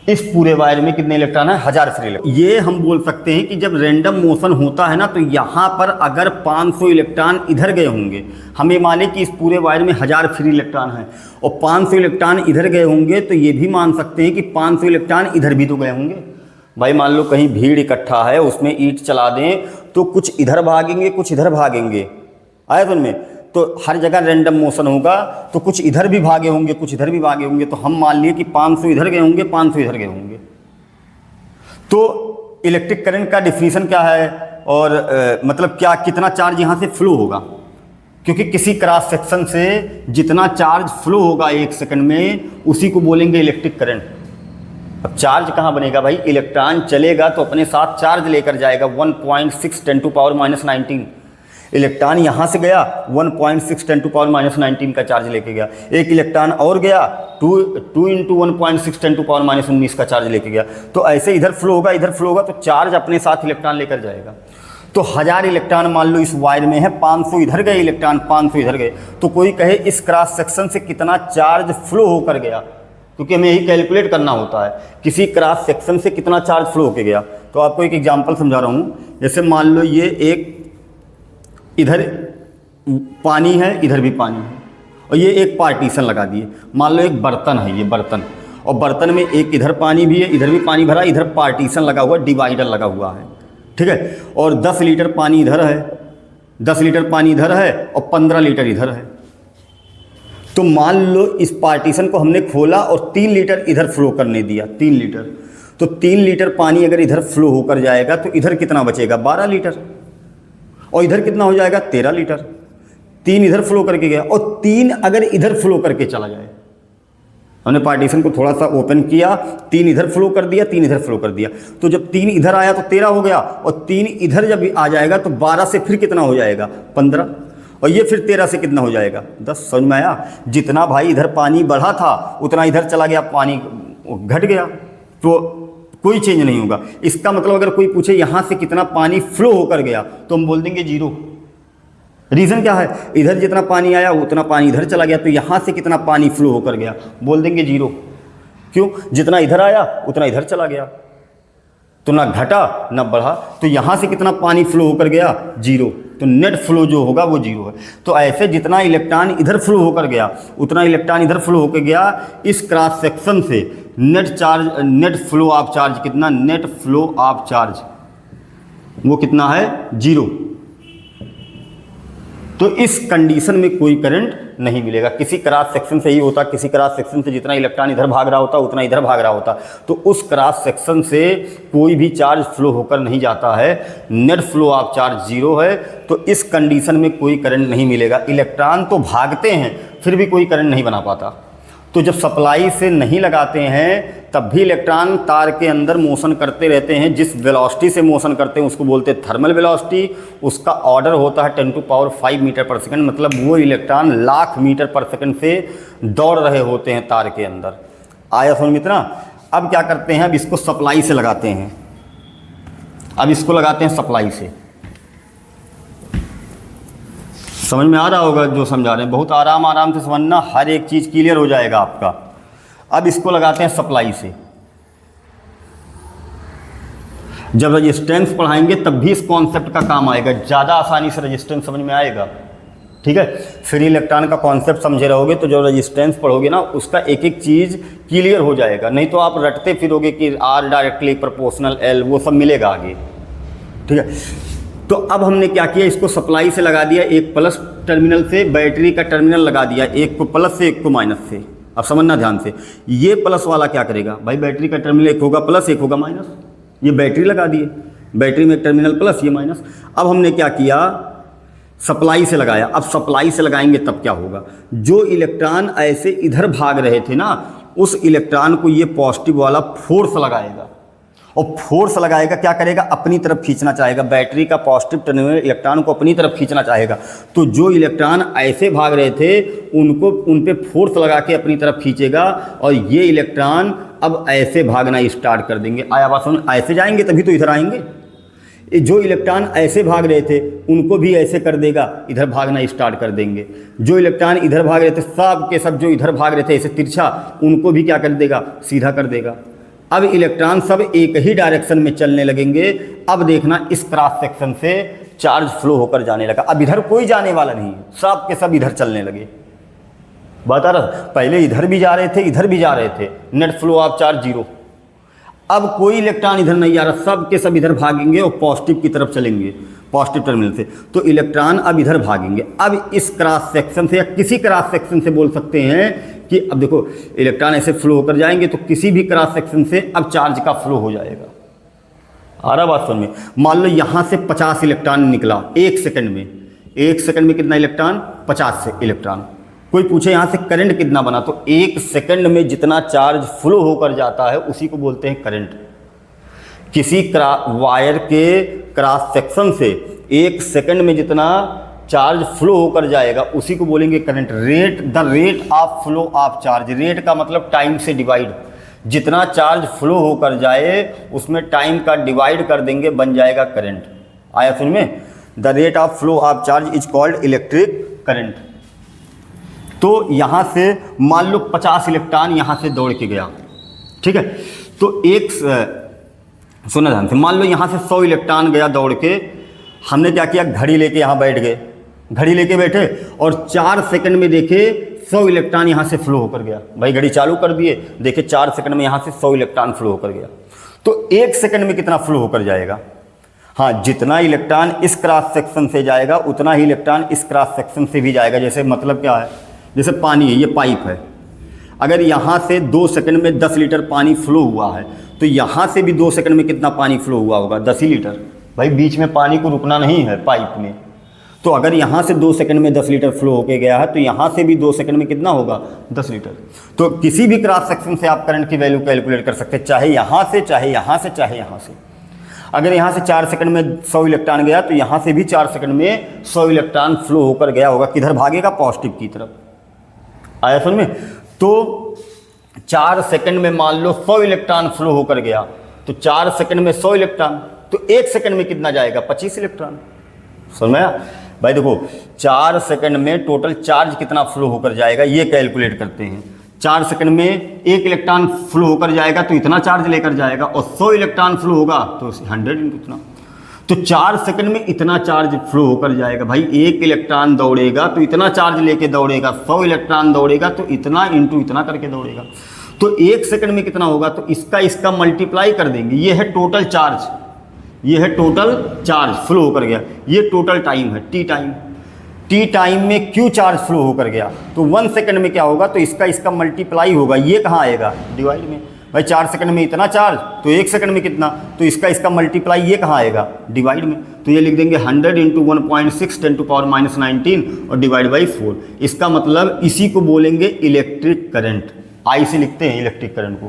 इस पूरे वायर में कितने इलेक्ट्रॉन है, 1000 फ्री इलेक्ट्रॉन। ये हम बोल सकते हैं कि जब रैंडम मोशन होता है ना, तो यहाँ पर अगर 500 इलेक्ट्रॉन इधर गए होंगे, हमें माने कि इस पूरे वायर में 1000 फ्री इलेक्ट्रॉन है और 500 इलेक्ट्रॉन इधर गए होंगे, तो ये भी मान सकते हैं कि 500 इलेक्ट्रॉन इधर भी तो गए होंगे। भाई मान लो कहीं भीड़ इकट्ठा है, उसमें ईंट चला दें तो कुछ इधर भागेंगे कुछ इधर भागेंगे, आया तो उनमें, तो हर जगह रैंडम मोशन होगा, तो कुछ इधर भी भागे होंगे कुछ इधर भी भागे होंगे। तो हम मान लिए कि 500 इधर गए होंगे 500 इधर गए होंगे। तो इलेक्ट्रिक करंट का डिफिनीशन क्या है, और मतलब क्या, कितना चार्ज यहाँ से फ्लो होगा, क्योंकि किसी क्रॉस सेक्शन से जितना चार्ज फ्लो होगा 1 सेकंड में उसी को बोलेंगे इलेक्ट्रिक करंट। अब चार्ज कहाँ बनेगा भाई, इलेक्ट्रॉन चलेगा तो अपने साथ चार्ज लेकर जाएगा 1.6 × 10⁻⁹ इलेक्ट्रॉन यहाँ से गया 1.6 × 10⁻⁹ का चार्ज लेके गया। एक इलेक्ट्रॉन और गया 2 × 1.6 × 10⁻⁹ का चार्ज लेके गया। तो ऐसे इधर फ्लो होगा इधर फ्लो होगा, तो चार्ज अपने साथ इलेक्ट्रॉन लेकर जाएगा। तो 1000 इलेक्ट्रॉन मान लो इस वायर में है, 500 इधर गए इलेक्ट्रॉन 500 इधर गए, तो कोई कहे इस क्रॉस सेक्शन से कितना चार्ज फ्लो होकर गया, क्योंकि हमें यही कैलकुलेट करना होता है, किसी क्रॉस सेक्शन से कितना चार्ज फ्लो होकर गया। तो आपको एक एग्जाम्पल समझा रहा हूँ। जैसे मान लो ये एक इधर पानी है इधर भी पानी है, और ये एक पार्टीशन लगा दिए। मान लो एक बर्तन है, ये बर्तन, और बर्तन में एक इधर पानी भी है इधर भी पानी भरा, इधर पार्टीशन लगा हुआ, डिवाइडर लगा हुआ है, ठीक है, और 10 लीटर पानी इधर है, 10 लीटर पानी इधर है और 15 लीटर इधर है। तो मान लो इस पार्टीशन को हमने खोला और 3 लीटर इधर फ्लो करने दिया, 3 लीटर। तो 3 लीटर पानी अगर इधर फ्लो होकर जाएगा तो इधर कितना बचेगा, 12 लीटर, और इधर कितना हो जाएगा, 13 लीटर। 3 इधर फ्लो करके गया और 3 अगर इधर फ्लो करके चला जाए, हमने पार्टीशन को थोड़ा सा ओपन किया, 3 इधर फ्लो कर दिया 3 इधर फ्लो कर दिया, तो जब 3 इधर आया तो 13 हो गया, और 3 इधर जब आ जाएगा तो 12 से फिर कितना हो जाएगा, 15, और ये फिर 13 से कितना हो जाएगा, 10। समझ में आया। जितना भाई इधर पानी बढ़ा था उतना इधर चला गया, पानी घट गया, तो कोई चेंज नहीं होगा। इसका मतलब अगर कोई पूछे यहाँ से कितना पानी फ्लो होकर गया तो हम बोल देंगे 0। रीज़न क्या है, इधर जितना पानी आया उतना पानी इधर चला गया, तो यहाँ से कितना पानी फ्लो होकर गया, बोल देंगे 0। क्यों, जितना इधर आया उतना इधर चला गया, तो ना घटा ना बढ़ा। तो यहाँ से कितना पानी फ्लो होकर गया, 0। तो नेट फ्लो जो होगा वो 0 है। तो ऐसे जितना इलेक्ट्रॉन इधर फ्लो होकर गया उतना इलेक्ट्रॉन इधर फ्लो होकर गया। इस क्रॉस सेक्शन से नेट फ्लो ऑफ चार्ज कितना, नेट फ्लो ऑफ चार्ज वो कितना है, 0। तो इस कंडीशन में कोई करंट नहीं मिलेगा। किसी क्रॉस सेक्शन से ही होता, किसी क्रॉस सेक्शन से जितना इलेक्ट्रॉन इधर भाग रहा होता उतना इधर भाग रहा होता, तो उस क्रॉस सेक्शन से कोई भी चार्ज फ्लो होकर नहीं जाता है, net flow of charge zero है। तो इस कंडीशन में कोई करंट नहीं मिलेगा। इलेक्ट्रॉन तो भागते हैं फिर भी कोई करंट नहीं बना पाता। तो जब सप्लाई से नहीं लगाते हैं तब भी इलेक्ट्रॉन तार के अंदर मोशन करते रहते हैं। जिस वेलोसिटी से मोशन करते हैं उसको बोलते हैं थर्मल वेलोसिटी। उसका ऑर्डर होता है 10⁵ मीटर पर सेकंड, मतलब वो इलेक्ट्रॉन लाख मीटर पर सेकंड से दौड़ रहे होते हैं तार के अंदर। आया समझ में इतना? अब क्या करते हैं, अब इसको सप्लाई से लगाते हैं। अब इसको लगाते हैं सप्लाई से। समझ में आ रहा होगा जो समझा रहे हैं, बहुत आराम से समझना, हर एक चीज़ क्लियर हो जाएगा आपका। अब इसको लगाते हैं सप्लाई से। जब रेजिस्टेंस पढ़ाएंगे तब भी इस कॉन्सेप्ट का काम आएगा, ज़्यादा आसानी से रेजिस्टेंस समझ में आएगा। ठीक है, फ्री इलेक्ट्रॉन का कॉन्सेप्ट समझे रहोगे तो जब रेजिस्टेंस पढ़ोगे ना उसका एक एक चीज़ क्लियर हो जाएगा। नहीं तो आप रटते फिरोगे कि R डायरेक्टली प्रोपोर्शनल L, वो सब मिलेगा आगे। ठीक है, तो अब हमने क्या किया, इसको सप्लाई से लगा दिया, एक प्लस टर्मिनल से बैटरी का टर्मिनल लगा दिया, एक को प्लस से एक को माइनस से। अब समझना ध्यान से, ये प्लस वाला क्या करेगा भाई, बैटरी का टर्मिनल एक होगा प्लस एक होगा माइनस, ये बैटरी लगा दिए, बैटरी में एक टर्मिनल प्लस ये माइनस। अब हमने क्या किया, सप्लाई से लगाया। अब सप्लाई से लगाएंगे तब क्या होगा, जो इलेक्ट्रॉन ऐसे इधर भाग रहे थे ना उस इलेक्ट्रॉन को ये पॉजिटिव वाला फोर्स लगाएगा, और फोर्स लगाएगा क्या करेगा, अपनी तरफ खींचना चाहेगा। बैटरी का पॉजिटिव टर्मिनल इलेक्ट्रॉन को अपनी तरफ खींचना चाहेगा। तो जो इलेक्ट्रॉन ऐसे भाग रहे थे उनको उन पे फोर्स लगा के अपनी तरफ खींचेगा, और ये इलेक्ट्रॉन अब ऐसे भागना स्टार्ट कर देंगे। आया बात समझ, ऐसे जाएंगे तभी तो इधर आएंगे। जो इलेक्ट्रॉन ऐसे भाग रहे थे उनको भी ऐसे कर देगा, इधर भागना स्टार्ट कर देंगे। जो इलेक्ट्रॉन इधर भाग रहे थे सब के सब जो इधर भाग रहे थे ऐसे तिरछा, उनको भी क्या कर देगा, सीधा कर देगा। अब इलेक्ट्रॉन सब एक ही डायरेक्शन में चलने लगेंगे। अब देखना इस क्रॉस सेक्शन से चार्ज फ्लो होकर जाने लगा। अब इधर कोई जाने वाला नहीं है, सब के सब इधर चलने लगे। बता रहा, पहले इधर भी जा रहे थे इधर भी जा रहे थे, net flow of charge zero. अब कोई इलेक्ट्रॉन इधर नहीं जा रहा, सब के सब इधर भागेंगे और पॉजिटिव की तरफ चलेंगे, पॉजिटिव टर्मिनल से। तो इलेक्ट्रॉन अब इधर भागेंगे। अब इस क्रॉस सेक्शन से या किसी क्रॉस सेक्शन से बोल सकते हैं कि अब देखो इलेक्ट्रॉन ऐसे फ्लो होकर जाएंगे तो किसी भी क्रॉस सेक्शन से अब चार्ज का फ्लो हो जाएगा। आ रहा बात समझ में? मान लो यहाँ से 50 इलेक्ट्रॉन निकला एक सेकंड में। एक सेकंड में कितना इलेक्ट्रॉन, 50 से इलेक्ट्रॉन। कोई पूछे यहाँ से करंट कितना बना, तो एक सेकंड में जितना चार्ज फ्लो होकर जाता है उसी को बोलते हैं करंट। किसी वायर के क्रॉस सेक्शन से एक सेकंड में जितना चार्ज फ्लो होकर जाएगा उसी को बोलेंगे current. Rate, the rate of flow of charge, rate का मतलब टाइम से डिवाइड, जितना चार्ज फ्लो होकर जाए उसमें टाइम का डिवाइड कर देंगे, बन जाएगा करंट। आया सुन में, the rate of flow of charge is called electric current. तो यहाँ से मान लो 50 इलेक्ट्रॉन यहाँ से दौड़ के गया, ठीक है, तो एक सुना ध्यान से, मान लो यहाँ से 100 इलेक्ट्रॉन गया दौड़ के। हमने क्या किया, घड़ी लेके यहाँ बैठ गए, घड़ी लेके बैठे और 4 सेकंड में देखे 100 इलेक्ट्रॉन यहाँ से फ्लो होकर गया। भाई घड़ी चालू कर दिए, देखे 4 सेकंड में यहाँ से 100 इलेक्ट्रॉन फ्लो होकर गया। तो 1 सेकंड में कितना फ्लो होकर जाएगा, हाँ, जितना इलेक्ट्रॉन इस क्रॉस सेक्शन से जाएगा उतना ही इलेक्ट्रॉन इस क्रॉस सेक्शन से भी जाएगा। जैसे मतलब क्या है, जैसे पानी है, ये पाइप है, अगर यहाँ से 2 सेकंड में 10 लीटर पानी फ्लो हुआ है तो यहाँ से भी 2 सेकंड में कितना पानी फ्लो हुआ होगा, 10 ही लीटर। भाई बीच में पानी को रुकना नहीं है पाइप में। तो अगर यहाँ से 2 सेकंड में 10 लीटर फ्लो होके गया है तो यहाँ से भी 2 सेकंड में कितना होगा, 10 लीटर। तो किसी भी क्रॉस सेक्शन से आप करंट की वैल्यू कैलकुलेट कर सकते हैं, चाहे यहाँ से चाहे यहाँ से चाहे यहाँ से। अगर यहाँ से 4 सेकंड में 100 इलेक्ट्रॉन गया तो यहाँ से भी 4 सेकंड में 100 इलेक्ट्रॉन फ्लो होकर गया होगा। किधर भागेगा, पॉजिटिव की तरफ। आया समझ में? तो 4 सेकंड में मान लो 100 इलेक्ट्रॉन फ्लो होकर गया, तो 4 सेकंड में 100 इलेक्ट्रॉन, तो 1 सेकंड में कितना जाएगा, 25 इलेक्ट्रॉन। समझ में आया? भाई देखो 4 सेकंड में टोटल चार्ज कितना फ्लो होकर जाएगा ये कैलकुलेट करते हैं। 4 सेकंड में 1 इलेक्ट्रॉन फ्लो होकर जाएगा तो इतना चार्ज लेकर जाएगा, और 100 इलेक्ट्रॉन फ्लो होगा तो 100 इंटू इतना। तो 4 सेकंड में इतना चार्ज फ्लो होकर जाएगा। भाई 1 इलेक्ट्रॉन दौड़ेगा तो इतना चार्ज लेके दौड़ेगा, 100 इलेक्ट्रॉन दौड़ेगा तो इतना इंटू इतना करके दौड़ेगा। तो 1 सेकंड में कितना होगा, तो इसका मल्टीप्लाई कर देंगे। ये है टोटल चार्ज, ये है टोटल चार्ज फ्लो होकर गया, ये टोटल टाइम है, टी टाइम। टी टाइम में क्यू चार्ज फ्लो होकर गया तो 1 सेकंड में क्या होगा, तो इसका मल्टीप्लाई होगा, ये कहाँ आएगा, डिवाइड में। भाई 4 सेकंड में इतना चार्ज, तो 1 सेकंड में कितना, तो इसका मल्टीप्लाई ये कहाँ आएगा, डिवाइड में। तो ये लिख देंगे 100 इंटू 1.6 10⁻⁻19 और डिवाइड बाई 4। इसका मतलब इसी को बोलेंगे इलेक्ट्रिक करंट। आई से लिखते हैं इलेक्ट्रिक करंट को,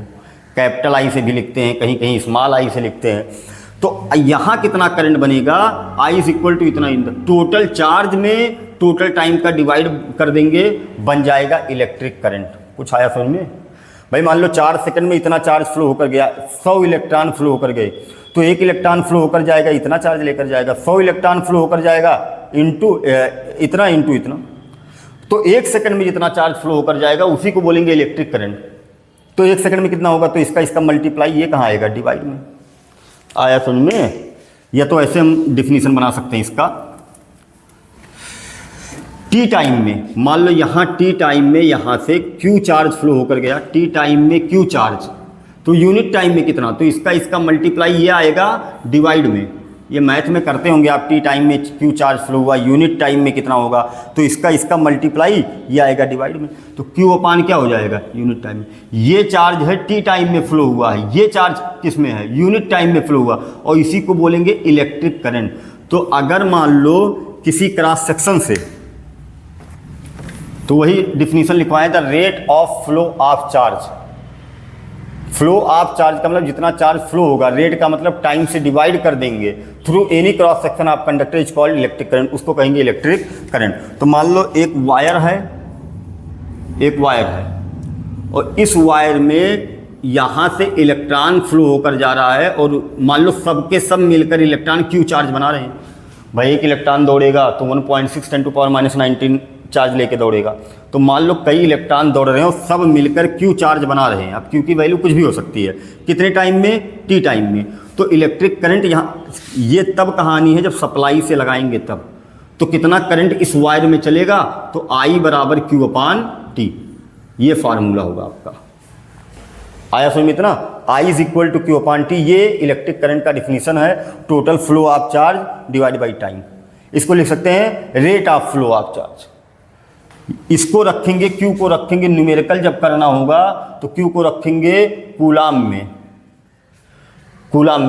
कैपिटल आई से भी लिखते हैं, कहीं कहीं स्मॉल आई से लिखते हैं। तो यहाँ कितना करंट बनेगा, आई इज इक्वल टू इतना इन टोटल चार्ज में टोटल टाइम का डिवाइड कर देंगे, बन जाएगा इलेक्ट्रिक करंट। कुछ आया समझ में। भाई मान लो 4 सेकंड में इतना चार्ज फ्लो होकर गया, 100 इलेक्ट्रॉन फ्लो होकर गए, तो 1 इलेक्ट्रॉन फ्लो होकर जाएगा, इतना चार्ज लेकर जाएगा। 100 इलेक्ट्रॉन फ्लो होकर जाएगा इंटू इतना, तो 1 सेकंड में जितना चार्ज फ्लो होकर जाएगा उसी को बोलेंगे इलेक्ट्रिक करंट। तो 1 सेकंड में कितना होगा, तो इसका मल्टीप्लाई ये कहाँ आएगा, डिवाइड में। आया समझ में। या तो ऐसे हम डिफिनीशन बना सकते हैं इसका, टी टाइम में, मान लो यहाँ टी टाइम में यहाँ से क्यू चार्ज फ्लो होकर गया, टी टाइम में क्यू चार्ज, तो यूनिट टाइम में कितना, तो इसका मल्टीप्लाई ये आएगा डिवाइड में। ये मैथ में करते होंगे आप, टी टाइम में क्यू चार्ज फ्लो हुआ, यूनिट टाइम में कितना होगा, तो इसका मल्टीप्लाई ये आएगा डिवाइड में। तो क्यू अपान क्या हो जाएगा, यूनिट टाइम में। ये चार्ज है टी टाइम में फ्लो हुआ है, ये चार्ज किस में है, यूनिट टाइम में फ्लो हुआ, और इसी को बोलेंगे इलेक्ट्रिक करंट। तो अगर मान लो किसी क्रॉस सेक्शन से, तो वही डिफिनीशन लिखवाएं, the rate of flow of charge. Flow of charge का मतलब जितना चार्ज फ्लो होगा, रेट का मतलब टाइम से डिवाइड कर देंगे, through any cross section of conductor is called electric current, उसको कहेंगे इलेक्ट्रिक करंट। तो मान लो एक वायर है, और इस वायर में यहाँ से इलेक्ट्रॉन फ्लो होकर जा रहा है, और मान लो सबके सब मिलकर इलेक्ट्रॉन क्यू चार्ज बना रहे हैं। भाई एक इलेक्ट्रॉन दौड़ेगा तो 1.6 10⁻⁻19 चार्ज लेके दौड़ेगा। तो मान लो कई इलेक्ट्रॉन दौड़ रहे हैं और सब मिलकर क्यू चार्ज बना रहे हैं। अब क्यू की वैल्यू कुछ भी हो सकती है, कितने टाइम में, टी टाइम में। तो इलेक्ट्रिक करंट यहाँ, ये तब कहानी है जब सप्लाई से लगाएंगे तब। तो कितना करंट इस वायर में चलेगा, तो आई बराबर क्यू अपान टी, ये फार्मूला होगा आपका। आया समझ में इतना, I is equal to Q upon T, ये इलेक्ट्रिक करंट का डिफिनीशन है, total flow of charge divide by time. इसको लिख सकते हैं rate of flow of charge. इसको रखेंगे, क्यू को रखेंगे न्यूमेरिकल जब करना होगा, तो क्यू को रखेंगे कूलाम में,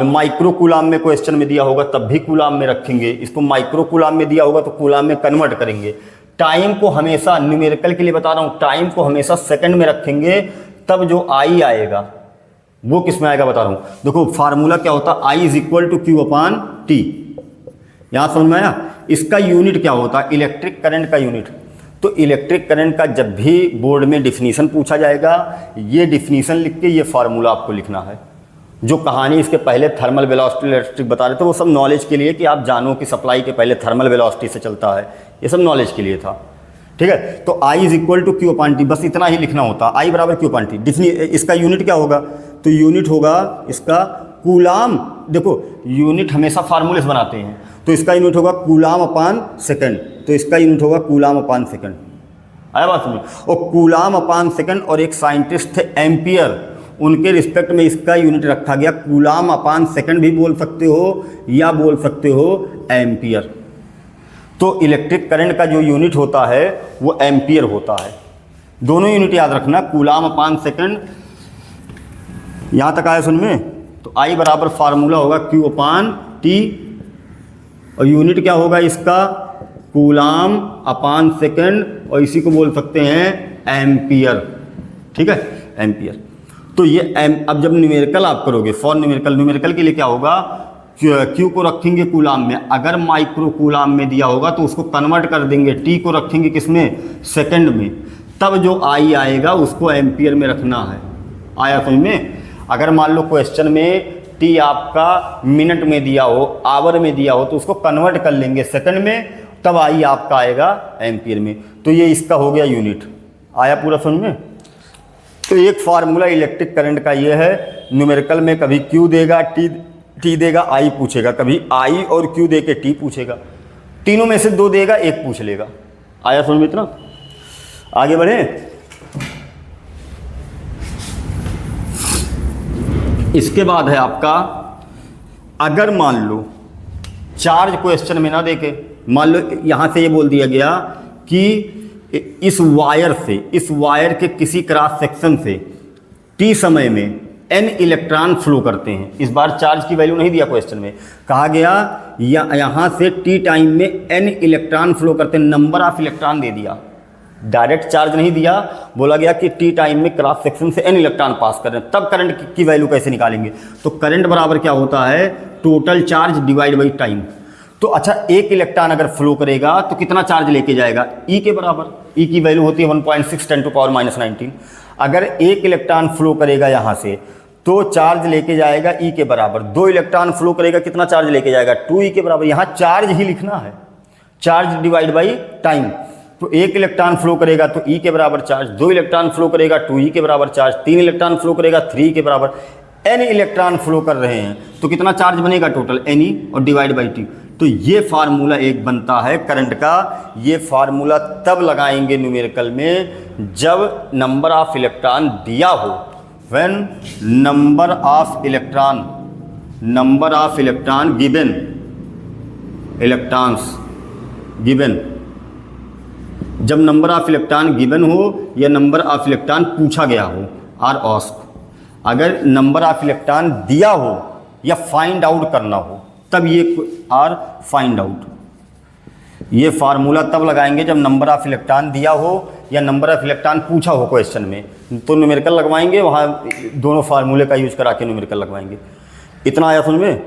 माइक्रो कूलाम में क्वेश्चन में दिया होगा तब भी कूलाम में रखेंगे। इसको माइक्रो कूलाम में दिया होगा तो कूलाम में कन्वर्ट करेंगे। टाइम को हमेशा, न्यूमेरिकल के लिए बता रहा हूँ, टाइम को हमेशा सेकंड में रखेंगे, तब जो आई आएगा वो किस में आएगा बता रहा हूँ। देखो फार्मूला क्या होता है, I is equal to Q upon T. यहाँ समझ में आया। इसका यूनिट क्या होता है, इलेक्ट्रिक करंट का यूनिट। तो इलेक्ट्रिक करंट का जब भी बोर्ड में डिफिनीशन पूछा जाएगा, ये डिफिनीशन लिख के ये फार्मूला आपको लिखना है। जो कहानी इसके पहले थर्मल वेलोसिटी इलेक्ट्रिक बता रहे थे, वो सब नॉलेज के लिए कि आप जानो कि सप्लाई के पहले थर्मल वेलोसिटी से चलता है, ये सब नॉलेज के लिए था। ठीक है, तो I is equal to Q upon T, बस इतना ही लिखना होता, आई बराबर क्यू अपान टी। इसका यूनिट क्या होगा, तो यूनिट होगा इसका कूलाम। देखो यूनिट हमेशा फार्मूले बनाते हैं, तो इसका यूनिट होगा कूलाम अपान सेकंड, तो इसका यूनिट होगा कूलाम अपान सेकंड। आया बात समझ। और कूलाम अपान सेकंड, और एक साइंटिस्ट थे एम्पियर, उनके रिस्पेक्ट में इसका यूनिट रखा गया कूलाम अपान सेकंड भी बोल सकते हो या बोल सकते हो एम्पियर। तो इलेक्ट्रिक करंट का जो यूनिट होता है वो एम्पियर होता है। दोनों यूनिट याद रखना, कूलाम अपान सेकंड। यहाँ तक आया सुन में। तो आई बराबर फार्मूला होगा क्यू अपान टी, और यूनिट क्या होगा इसका, कूलाम अपान सेकंड, और इसी को बोल सकते हैं एम्पियर। ठीक है, एम्पियर। तो ये अब जब न्यूमेरिकल आप करोगे, फॉर न्यूमेरिकल के लिए क्या होगा, क्यू को रखेंगे कूलाम में, अगर माइक्रो कूलाम में दिया होगा तो उसको कन्वर्ट कर देंगे, टी को रखेंगे किस में, सेकंड में, तब जो आई आएगा उसको एम्पियर में रखना है। आया समझ में। अगर मान लो क्वेश्चन में टी आपका मिनट में दिया हो, आवर में दिया हो, तो उसको कन्वर्ट कर लेंगे सेकंड में, तब आई आपका आएगा एम्पियर में। तो ये इसका हो गया यूनिट। आया पूरा समझ में। तो एक फार्मूला इलेक्ट्रिक करंट का ये है, न्यूमेरिकल में कभी क्यू देगा, टी देगा, आई पूछेगा, कभी आई और क्यू दे के टी पूछेगा, तीनों में से दो देगा, एक पूछ लेगा। आया समझ में इतना। आगे बढ़े। इसके बाद है आपका, अगर मान लो चार्ज क्वेश्चन में ना देके, मान लो यहाँ से ये बोल दिया गया कि इस वायर के किसी क्रॉस सेक्शन से t समय में n इलेक्ट्रॉन फ्लो करते हैं। इस बार चार्ज की वैल्यू नहीं दिया क्वेश्चन में, कहा गया यहाँ से t टाइम में n इलेक्ट्रॉन फ्लो करते हैं, नंबर ऑफ इलेक्ट्रॉन दे दिया, डायरेक्ट चार्ज नहीं दिया, बोला गया कि t टाइम में क्रॉस सेक्शन से n इलेक्ट्रॉन पास कर रहे हैं, तब करंट की वैल्यू कैसे निकालेंगे। तो करंट बराबर क्या होता है, total charge divide by time. तो अच्छा, एक इलेक्ट्रॉन अगर फ्लो करेगा तो कितना चार्ज लेके जाएगा, E के बराबर। E की वैल्यू होती है 1.6 × 10⁻⁹। अगर एक इलेक्ट्रॉन फ्लो करेगा यहाँ से तो चार्ज लेके जाएगा E के बराबर। 2 इलेक्ट्रॉन फ्लो करेगा, कितना चार्ज लेके जाएगा, 2E के बराबर। यहाँ चार्ज ही लिखना है, चार्ज डिवाइड बाई टाइम। तो एक इलेक्ट्रॉन फ्लो करेगा तो E के बराबर चार्ज, 2 इलेक्ट्रॉन फ्लो करेगा 2E के बराबर चार्ज, 3 इलेक्ट्रॉन फ्लो करेगा 3E के बराबर। n इलेक्ट्रॉन फ्लो कर रहे हैं तो कितना चार्ज बनेगा टोटल, Ne और डिवाइड बाई टी। तो ये फार्मूला एक बनता है करंट का। ये फार्मूला तब लगाएंगे न्यूमेरिकल में जब नंबर ऑफ इलेक्ट्रॉन दिया हो, when number of electron given, electrons given, जब नंबर ऑफ इलेक्ट्रॉन गिवन हो या नंबर ऑफ इलेक्ट्रॉन पूछा गया हो, आर आस्क्ड। अगर नंबर ऑफ इलेक्ट्रॉन दिया हो या फाइंड आउट करना हो तब ये आर फाइंड आउट। ये फार्मूला तब लगाएंगे जब नंबर ऑफ इलेक्ट्रॉन दिया हो या नंबर ऑफ इलेक्ट्रॉन पूछा हो क्वेश्चन में, तो न्यूमेरिकल लगवाएंगे, वहाँ दोनों फार्मूले का यूज करा के न्यूमेरिकल लगवाएंगे। इतना आया समझ में।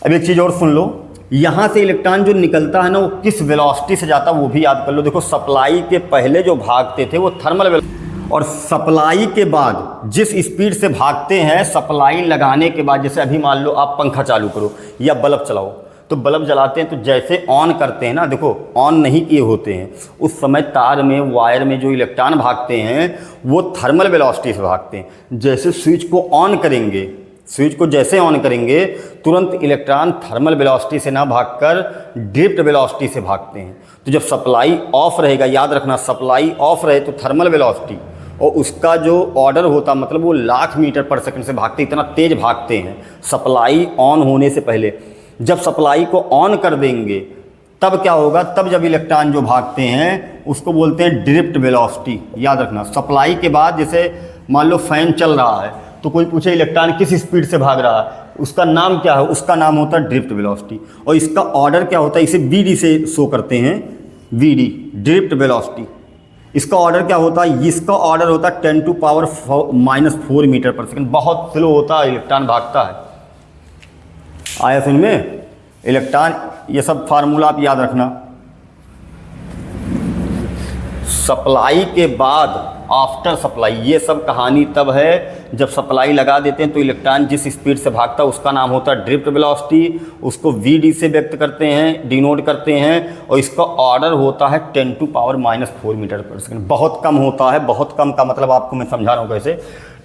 अब एक चीज़ और सुन लो, यहाँ से इलेक्ट्रॉन जो निकलता है ना वो किस वेलोसिटी से जाता है वो भी याद कर लो। देखो, सप्लाई के पहले जो भागते थे वो थर्मल वेलोसिटी, और सप्लाई के बाद जिस स्पीड से भागते हैं, सप्लाई लगाने के बाद, जैसे अभी मान लो आप पंखा चालू करो या बल्ब चलाओ, तो बल्ब जलाते हैं तो जैसे ऑन करते हैं ना, देखो ऑन नहीं किए होते हैं उस समय तार में, वायर में जो इलेक्ट्रॉन भागते हैं वो थर्मल वेलोसिटी से भागते हैं। जैसे स्विच को ऑन करेंगे, स्विच को जैसे ऑन करेंगे तुरंत इलेक्ट्रॉन थर्मल वेलोसिटी से ना भागकर ड्रिफ्ट वेलोसिटी से भागते हैं। तो जब सप्लाई ऑफ रहेगा, याद रखना, सप्लाई ऑफ रहे तो थर्मल वेलोसिटी, और उसका जो ऑर्डर होता मतलब वो लाख मीटर पर सेकंड से भागते, इतना तेज भागते हैं सप्लाई ऑन होने से पहले। जब सप्लाई को ऑन कर देंगे तब क्या होगा, तब जब इलेक्ट्रॉन जो भागते हैं उसको बोलते हैं ड्रिफ्ट वेलोसिटी। याद रखना, सप्लाई के बाद जैसे मान लो फैन चल रहा है तो कोई पूछे इलेक्ट्रॉन किस स्पीड से भाग रहा है, उसका नाम क्या है, उसका नाम होता है ड्रिफ्ट वेलोसिटी। और इसका ऑर्डर क्या होता है, इसे VD से शो करते हैं, VD ड्रिफ्ट वेलोसिटी। इसका ऑर्डर क्या होता है, इसका ऑर्डर होता है 10⁻⁻⁴ मीटर पर सेकंड। बहुत स्लो होता है, इलेक्ट्रॉन भागता है। आया समझ में इलेक्ट्रॉन, ये सब फार्मूला आप याद रखना। सप्लाई के बाद, आफ्टर सप्लाई, ये सब कहानी तब है जब सप्लाई लगा देते हैं तो इलेक्ट्रॉन जिस स्पीड से भागता है उसका नाम होता है ड्रिफ्ट वेलोसिटी। उसको VD से व्यक्त करते हैं, डिनोट करते हैं, और इसका ऑर्डर होता है 10⁻⁻⁴ मीटर पर सेकंड। बहुत कम होता है, बहुत कम का मतलब आपको मैं समझा रहा हूँ कैसे।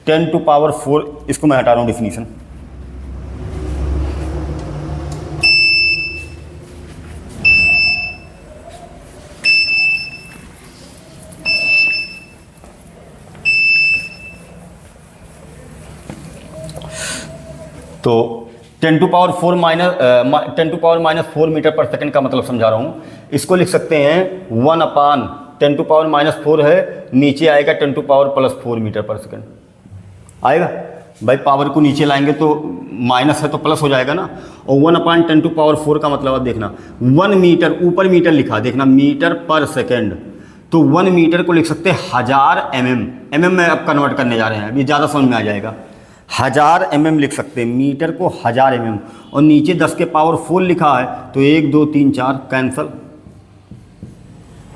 10⁻⁴, इसको मैं हटा रहा हूँ डिफिनीशन। तो 10⁻⁴ मीटर पर सेकंड का मतलब समझा रहा हूँ। इसको लिख सकते हैं 1/10⁻⁴ है, नीचे आएगा 10⁻+4 मीटर पर सेकंड आएगा। भाई पावर को नीचे लाएंगे तो माइनस है तो प्लस हो जाएगा ना। और 1/10⁻⁴ का मतलब आप देखना, 1 मीटर, ऊपर मीटर लिखा, देखना मीटर पर सेकंड, तो 1 मीटर को लिख सकते हैं 1000 mm में अब कन्वर्ट करने जा रहे हैं, अभी ज़्यादा समझ में आ जाएगा। 1000 mm लिख सकते हैं, मीटर को 1000 mm, और नीचे 10⁻⁴ लिखा है तो 1 2 3 4 कैंसल,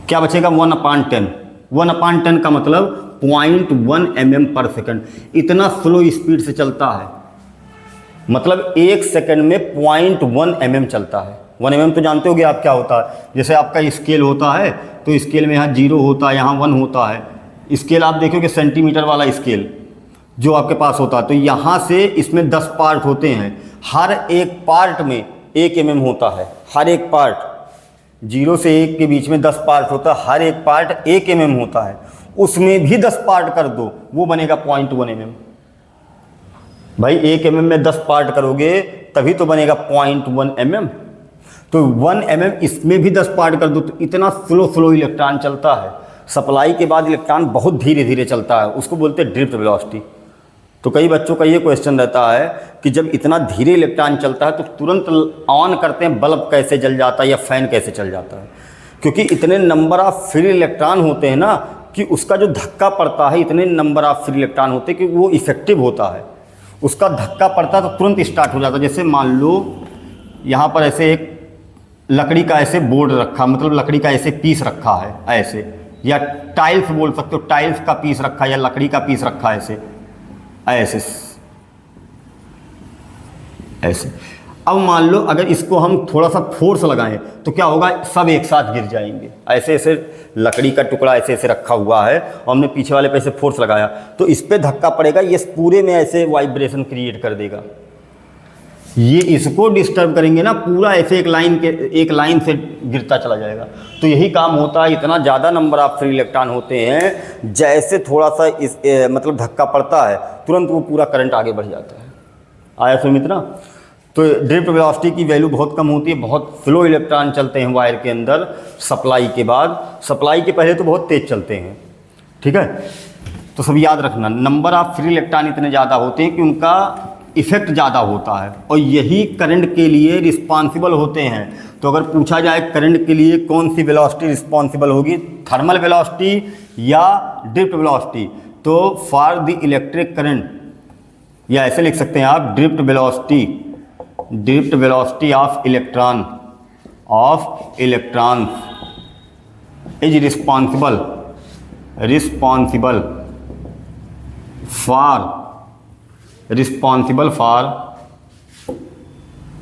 क्या बचेगा 1/10। 1/10 का मतलब 0.1 mm पर सेकंड। इतना स्लो स्पीड से चलता है, मतलब 1 सेकंड में 0.1 mm चलता है। 1 mm तो जानते होगे आप क्या होता है, जैसे आपका स्केल होता है तो स्केल में यहाँ 0 होता है, यहाँ 1 होता है। स्केल आप देखोगे सेंटीमीटर वाला स्केल जो आपके पास होता है, तो यहाँ से इसमें 10 पार्ट होते हैं, हर एक पार्ट में 1 mm होता है। हर एक पार्ट 0 से 1 के बीच में 10 पार्ट होता है, हर एक पार्ट 1 mm होता है। उसमें भी 10 पार्ट कर दो, वो बनेगा 0.1 mm। भाई 1 mm में 10 पार्ट करोगे तभी तो बनेगा 0.1 mm। तो 1 mm इसमें भी 10 पार्ट कर दो तो इतना स्लो इलेक्ट्रॉन चलता है। सप्लाई के बाद इलेक्ट्रॉन बहुत धीरे धीरे चलता है, उसको बोलते हैं ड्रिफ्ट वेलोसिटी। तो कई बच्चों का ये क्वेश्चन रहता है कि जब इतना धीरे इलेक्ट्रॉन चलता है तो तुरंत ऑन करते हैं बल्ब कैसे जल जाता है या फ़ैन कैसे चल जाता है? क्योंकि इतने नंबर ऑफ फ्री इलेक्ट्रॉन होते हैं ना कि उसका जो धक्का पड़ता है, इतने नंबर ऑफ फ्री इलेक्ट्रॉन होते हैं कि वो इफेक्टिव होता है। उसका धक्का पड़ता है तो तुरंत स्टार्ट हो जाता है। जैसे मान लो यहाँ पर ऐसे एक लकड़ी का ऐसे बोर्ड रखा, मतलब लकड़ी का ऐसे पीस रखा है ऐसे, या टाइल्स बोल सकते हो, टाइल्स का पीस रखा है या लकड़ी का पीस रखा है ऐसे ऐसे ऐसे। अब मान लो अगर इसको हम थोड़ा सा फोर्स लगाएं तो क्या होगा, सब एक साथ गिर जाएंगे। ऐसे ऐसे लकड़ी का टुकड़ा ऐसे ऐसे रखा हुआ है और हमने पीछे वाले पे ऐसे फोर्स लगाया तो इस पे धक्का पड़ेगा, ये पूरे में ऐसे वाइब्रेशन क्रिएट कर देगा। ये इसको डिस्टर्ब करेंगे ना, पूरा ऐसे एक लाइन से गिरता चला जाएगा। तो यही काम होता है, इतना ज़्यादा नंबर ऑफ फ्री इलेक्ट्रॉन होते हैं, जैसे थोड़ा सा मतलब धक्का पड़ता है तुरंत वो पूरा करंट आगे बढ़ जाता है। आया समझ में ना? तो ड्रिफ्ट वेलोसिटी की वैल्यू बहुत कम होती है, बहुत स्लो इलेक्ट्रॉन चलते हैं वायर के अंदर सप्लाई के बाद। सप्लाई के पहले तो बहुत तेज़ चलते हैं, ठीक है। तो सब याद रखना, नंबर ऑफ फ्री इलेक्ट्रॉन इतने ज़्यादा होते हैं कि उनका इफ़ेक्ट ज़्यादा होता है और यही करंट के लिए रिस्पॉन्सिबल होते हैं। तो अगर पूछा जाए करंट के लिए कौन सी वेलोसिटी रिस्पॉन्सिबल होगी, थर्मल वेलोसिटी या ड्रिफ्ट वेलोसिटी, तो फॉर द इलेक्ट्रिक करंट, या ऐसे लिख सकते हैं आप, drift velocity of electron is responsible for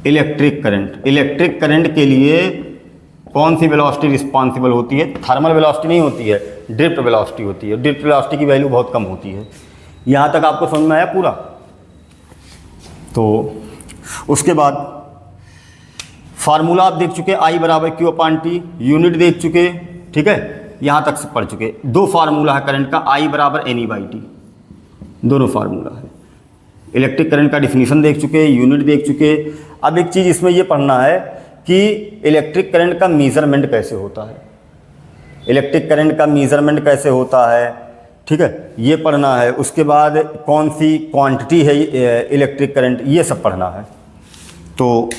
electric current. Electric current के लिए कौन सी वेलोसिटी रिस्पॉन्सिबल होती है? थर्मल वेलोसिटी नहीं होती है, ड्रिफ्ट वेलोसिटी होती है। ड्रिफ्ट वेलोसिटी की वैल्यू बहुत कम होती है। यहाँ तक आपको समझ में आया पूरा? तो उसके बाद फार्मूला आप देख चुके, I बराबर Q/T, यूनिट देख चुके, ठीक है, यहाँ तक से पढ़ चुके। दो फार्मूला है करंट का, I बराबर NE/T, दोनों फार्मूला है। इलेक्ट्रिक करंट का डिफिनीशन देख चुके, यूनिट देख चुके। अब एक चीज़ इसमें ये पढ़ना है कि इलेक्ट्रिक करंट का मेज़रमेंट कैसे होता है, इलेक्ट्रिक करंट का मेज़रमेंट कैसे होता है, ठीक है, ये पढ़ना है। उसके बाद कौन सी क्वांटिटी है इलेक्ट्रिक करंट, ये सब पढ़ना है। तो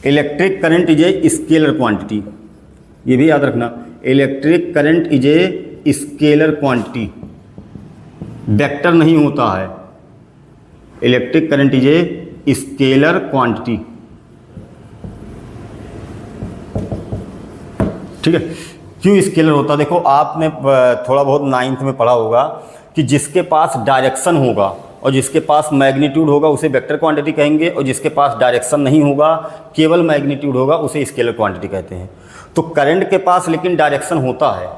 electric current is a scalar quantity, ये भी याद रखना। Electric current is a scalar quantity, vector नहीं होता है। Electric current is a scalar quantity, ठीक है। क्यों स्केलर होता है? देखो आपने थोड़ा बहुत 9th में पढ़ा होगा कि जिसके पास डायरेक्शन होगा और जिसके पास मैग्नीट्यूड होगा उसे वेक्टर क्वांटिटी कहेंगे, और जिसके पास डायरेक्शन नहीं होगा, केवल मैग्नीट्यूड होगा, उसे स्केलर क्वांटिटी कहते हैं। तो करंट के पास लेकिन डायरेक्शन होता है,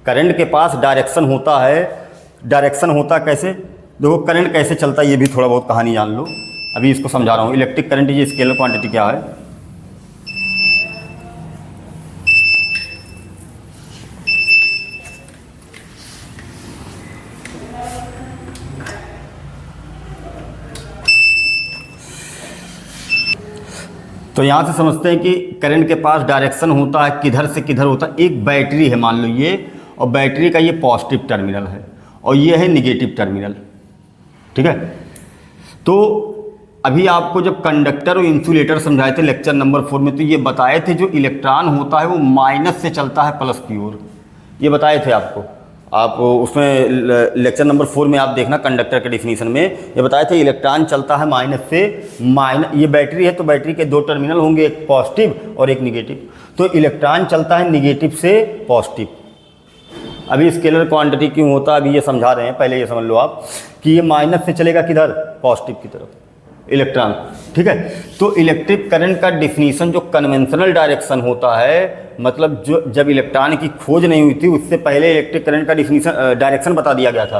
करंट के पास डायरेक्शन होता है। डायरेक्शन होता कैसे? देखो करंट कैसे चलता है ये भी थोड़ा बहुत कहानी जान लो, अभी इसको समझा रहा हूँ। इलेक्ट्रिक करंट की स्केलर क्वांटिटी क्या है? तो यहाँ से समझते हैं कि करंट के पास डायरेक्शन होता है, किधर से किधर होता है। एक बैटरी है मान लो ये, और बैटरी का ये पॉजिटिव टर्मिनल है और ये है निगेटिव टर्मिनल, ठीक है। तो अभी आपको जब कंडक्टर और इंसुलेटर समझाए थे लेक्चर नंबर 4 में, तो ये बताए थे जो इलेक्ट्रॉन होता है वो माइनस से चलता है प्लस की ओर, ये बताए थे आपको। आप उसमें लेक्चर नंबर 4 में आप देखना, कंडक्टर के डिफिनीशन में ये बताए थे इलेक्ट्रॉन चलता है माइनस से ये बैटरी है तो बैटरी के दो टर्मिनल होंगे, एक पॉजिटिव और एक निगेटिव। तो इलेक्ट्रॉन चलता है निगेटिव से पॉजिटिव। अभी स्केलर क्वांटिटी क्यों होता है अभी ये समझा रहे हैं, पहले ये समझ लो आप कि ये माइनस से चलेगा किधर, पॉजिटिव की तरफ इलेक्ट्रॉन, ठीक है। तो इलेक्ट्रिक करंट का डिफिनीशन जो कन्वेंशनल डायरेक्शन होता है, मतलब जो जब इलेक्ट्रॉन की खोज नहीं हुई थी उससे पहले इलेक्ट्रिक करंट का डिफिनीशन डायरेक्शन बता दिया गया था।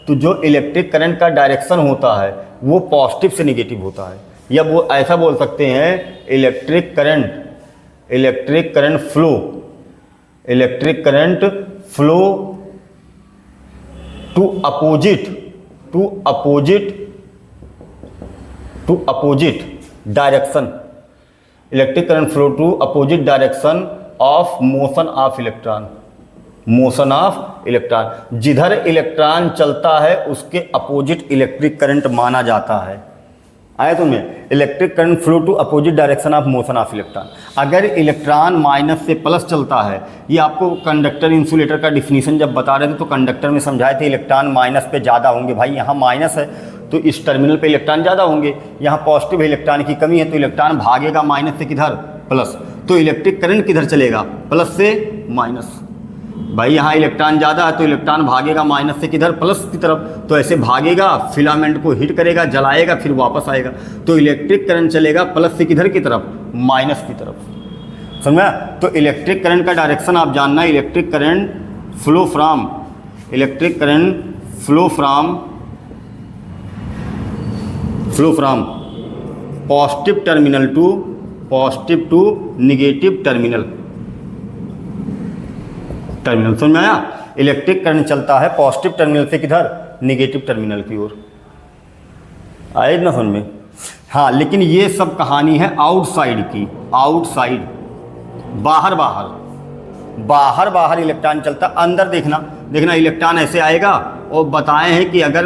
तो जो इलेक्ट्रिक करंट का डायरेक्शन होता है वो पॉजिटिव से निगेटिव होता है, या वो ऐसा बोल सकते हैं electric current flow to opposite direction. Electric current flow to opposite direction of motion of electron, motion of electron, जिधर इलेक्ट्रॉन चलता है उसके अपोजिट इलेक्ट्रिक करंट माना जाता है। आया तुम्हें, electric current flow to opposite direction of motion of electron. अगर इलेक्ट्रॉन माइनस से प्लस चलता है, ये आपको कंडक्टर इंसुलेटर का डिफिनीशन जब बता रहे थे तो कंडक्टर में समझाए थे इलेक्ट्रॉन माइनस पे ज़्यादा होंगे। भाई यहाँ माइनस है तो इस टर्मिनल पे इलेक्ट्रॉन ज़्यादा होंगे, यहाँ पॉजिटिव है, इलेक्ट्रॉन की कमी है तो इलेक्ट्रॉन भागेगा माइनस से किधर, प्लस। तो इलेक्ट्रिक करंट किधर चलेगा, प्लस से माइनस। भाई यहाँ इलेक्ट्रॉन ज़्यादा है तो इलेक्ट्रॉन भागेगा माइनस से किधर, प्लस की तरफ। तो ऐसे भागेगा, फिलामेंट को हिट करेगा, जलाएगा, फिर वापस आएगा। तो इलेक्ट्रिक करंट चलेगा प्लस से किधर की तरफ, माइनस की तरफ। समझा। तो इलेक्ट्रिक करंट का डायरेक्शन आप जानना, electric current flow from, electric current flow from positive terminal to negative terminal. समझ में आया। इलेक्ट्रिक करंट चलता है पॉजिटिव टर्मिनल से किधर, निगेटिव टर्मिनल की ओर। आए ना समझ में। हाँ, लेकिन ये सब कहानी है आउटसाइड की, आउटसाइड, बाहर इलेक्ट्रॉन चलता। अंदर देखना इलेक्ट्रॉन ऐसे आएगा। और बताए हैं कि अगर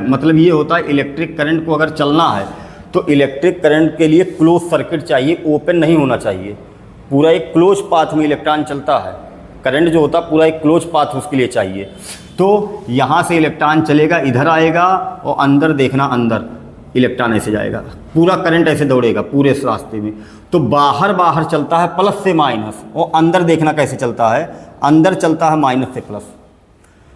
मतलब ये होता है इलेक्ट्रिक करंट को अगर चलना है तो इलेक्ट्रिक करंट के लिए क्लोज सर्किट चाहिए, ओपन नहीं होना चाहिए। पूरा एक क्लोज पाथ में इलेक्ट्रॉन चलता है, करंट जो होता है पूरा एक क्लोज पाथ उसके लिए चाहिए। तो यहाँ से इलेक्ट्रॉन चलेगा, इधर आएगा और अंदर देखना, अंदर इलेक्ट्रॉन ऐसे जाएगा, पूरा करंट ऐसे दौड़ेगा पूरे इस रास्ते में। तो बाहर चलता है प्लस से माइनस, और अंदर देखना कैसे चलता है, अंदर चलता है माइनस से प्लस।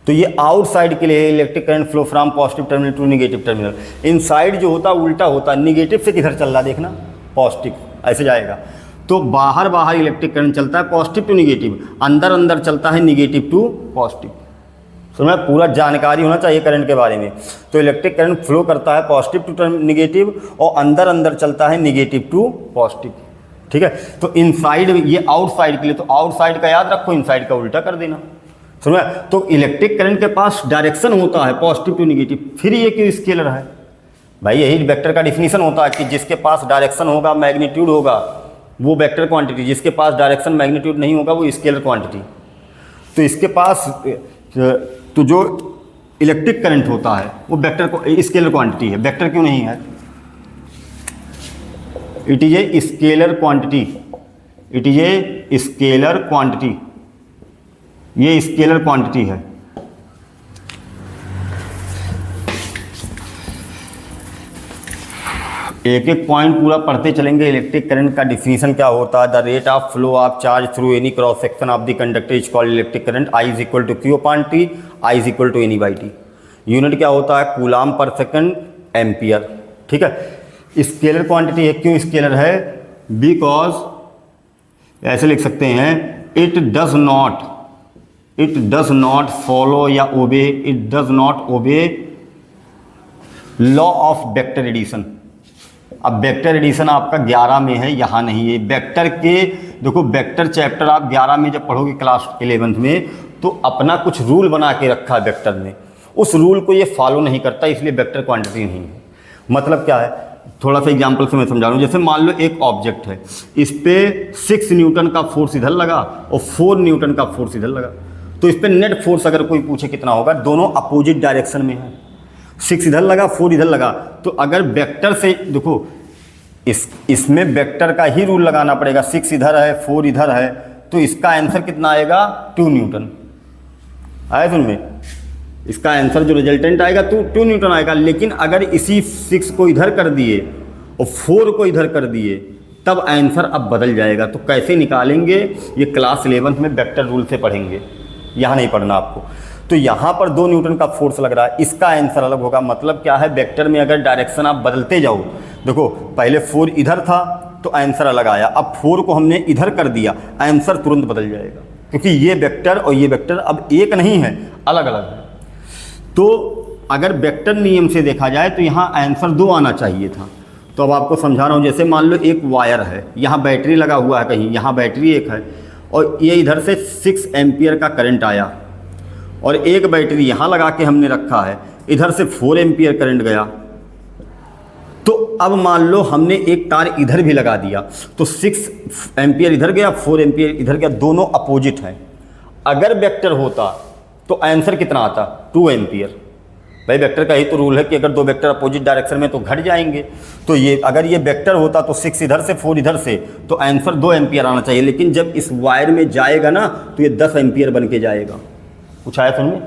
तो ये आउटसाइड के लिए electric current flow from positive terminal to negative terminal. Inside जो होता है उल्टा होता है, निगेटिव से किधर चल रहा है देखना, पॉजिटिव, ऐसे जाएगा। तो बाहर इलेक्ट्रिक करंट चलता है पॉजिटिव टू निगेटिव, अंदर चलता है निगेटिव टू पॉजिटिव। तो मैं पूरा जानकारी होना चाहिए करंट के बारे में। तो इलेक्ट्रिक करंट फ्लो करता है पॉजिटिव टू निगेटिव और अंदर चलता है निगेटिव टू पॉजिटिव। ठीक है। तो इनसाइड, ये आउटसाइड के लिए, तो आउटसाइड का याद रखो, इनसाइड का उल्टा कर देना। समझ। तो इलेक्ट्रिक करंट के पास डायरेक्शन होता है पॉजिटिव टू निगेटिव, फिर ये क्यों स्केलर है भाई? यही वेक्टर का डिफिनीशन होता है कि जिसके पास डायरेक्शन होगा, मैग्नीट्यूड होगा, वो वेक्टर क्वांटिटी, जिसके पास डायरेक्शन मैग्नीट्यूड नहीं होगा वो स्केलर क्वांटिटी। तो इसके पास तो जो इलेक्ट्रिक करंट होता है वो वेक्टर स्केलर क्वांटिटी है। वेक्टर क्यों नहीं है? It is a scalar quantity, it is a scalar quantity, ये स्केलर क्वांटिटी है। एक एक पॉइंट पूरा पढ़ते चलेंगे। इलेक्ट्रिक करंट का डिफिनीशन क्या होता है? The rate of flow of charge through any cross section of the conductor is called electric current. I is equal to Q upon T, I is equal to N E by T. Unit क्या होता है? Coulomb पर second, ampere. ठीक है। Scalar quantity है। क्यों scalar है? Because ऐसे लिख सकते हैं, इट डज नॉट फॉलो या obey, it does not obey law of vector addition. अब वेक्टर एडिशन आपका 11 में है, यहाँ नहीं है। वेक्टर के देखो, वेक्टर चैप्टर आप 11 में जब पढ़ोगे क्लास 11th में, तो अपना कुछ रूल बना के रखा है वेक्टर ने, उस रूल को ये फॉलो नहीं करता, इसलिए वेक्टर क्वांटिटी नहीं है। मतलब क्या है? थोड़ा सा एग्जांपल से मैं समझा रहा हूँ। जैसे मान लो एक ऑब्जेक्ट है, इस पर 6 न्यूटन का फोर्स इधर लगा और 4 न्यूटन का फोर्स इधर लगा, तो इस पर नेट फोर्स अगर कोई पूछे कितना होगा, दोनों अपोजिट डायरेक्शन में है, 6 इधर लगा, 4 इधर लगा। तो अगर वेक्टर से देखो, इसमें वेक्टर का ही रूल लगाना पड़ेगा। 6 इधर है, 4 इधर है, तो इसका आंसर कितना आएगा? 2 न्यूटन। आया सुन में? इसका आंसर जो रिजल्टेंट आएगा 2 न्यूटन आएगा। लेकिन अगर इसी 6 को इधर कर दिए और 4 को इधर कर दिए, तब आंसर अब बदल जाएगा। तो कैसे निकालेंगे? ये क्लास 11th में वेक्टर रूल से पढ़ेंगे, यहाँ नहीं पढ़ना आपको। तो यहाँ पर 2 न्यूटन का फोर्स लग रहा है, इसका आंसर अलग होगा। मतलब क्या है? वेक्टर में अगर डायरेक्शन आप बदलते जाओ, देखो पहले 4 इधर था तो आंसर अलग आया, अब 4 को हमने इधर कर दिया, आंसर तुरंत बदल जाएगा, क्योंकि ये वेक्टर और ये वेक्टर अब एक नहीं है, अलग अलग है। तो अगर वेक्टर नियम से देखा जाए तो यहाँ आंसर 2 आना चाहिए था। तो अब आपको समझा रहा हूँ। जैसे मान लो एक वायर है, यहाँ बैटरी लगा हुआ है, कहीं यहाँ बैटरी एक है, और ये इधर से 6 एम्पियर का करंट आया, और एक बैटरी यहाँ लगा के हमने रखा है, इधर से 4 एम्पियर करंट गया। तो अब मान लो हमने एक तार इधर भी लगा दिया तो 6 एम्पियर इधर गया, 4 एम्पियर इधर गया, दोनों अपोजिट हैं। अगर वेक्टर होता तो आंसर कितना आता? 2 एम्पियर। भाई वेक्टर का ही तो रूल है कि अगर दो वेक्टर अपोजिट डायरेक्शन में तो घट जाएंगे। तो ये अगर ये वेक्टर होता तो 6 इधर से 4 इधर से, तो आंसर 2 एम्पियर आना चाहिए। लेकिन जब इस वायर में जाएगा ना तो ये 10 एम्पियर बन के जाएगा। कुछ आया समझ में?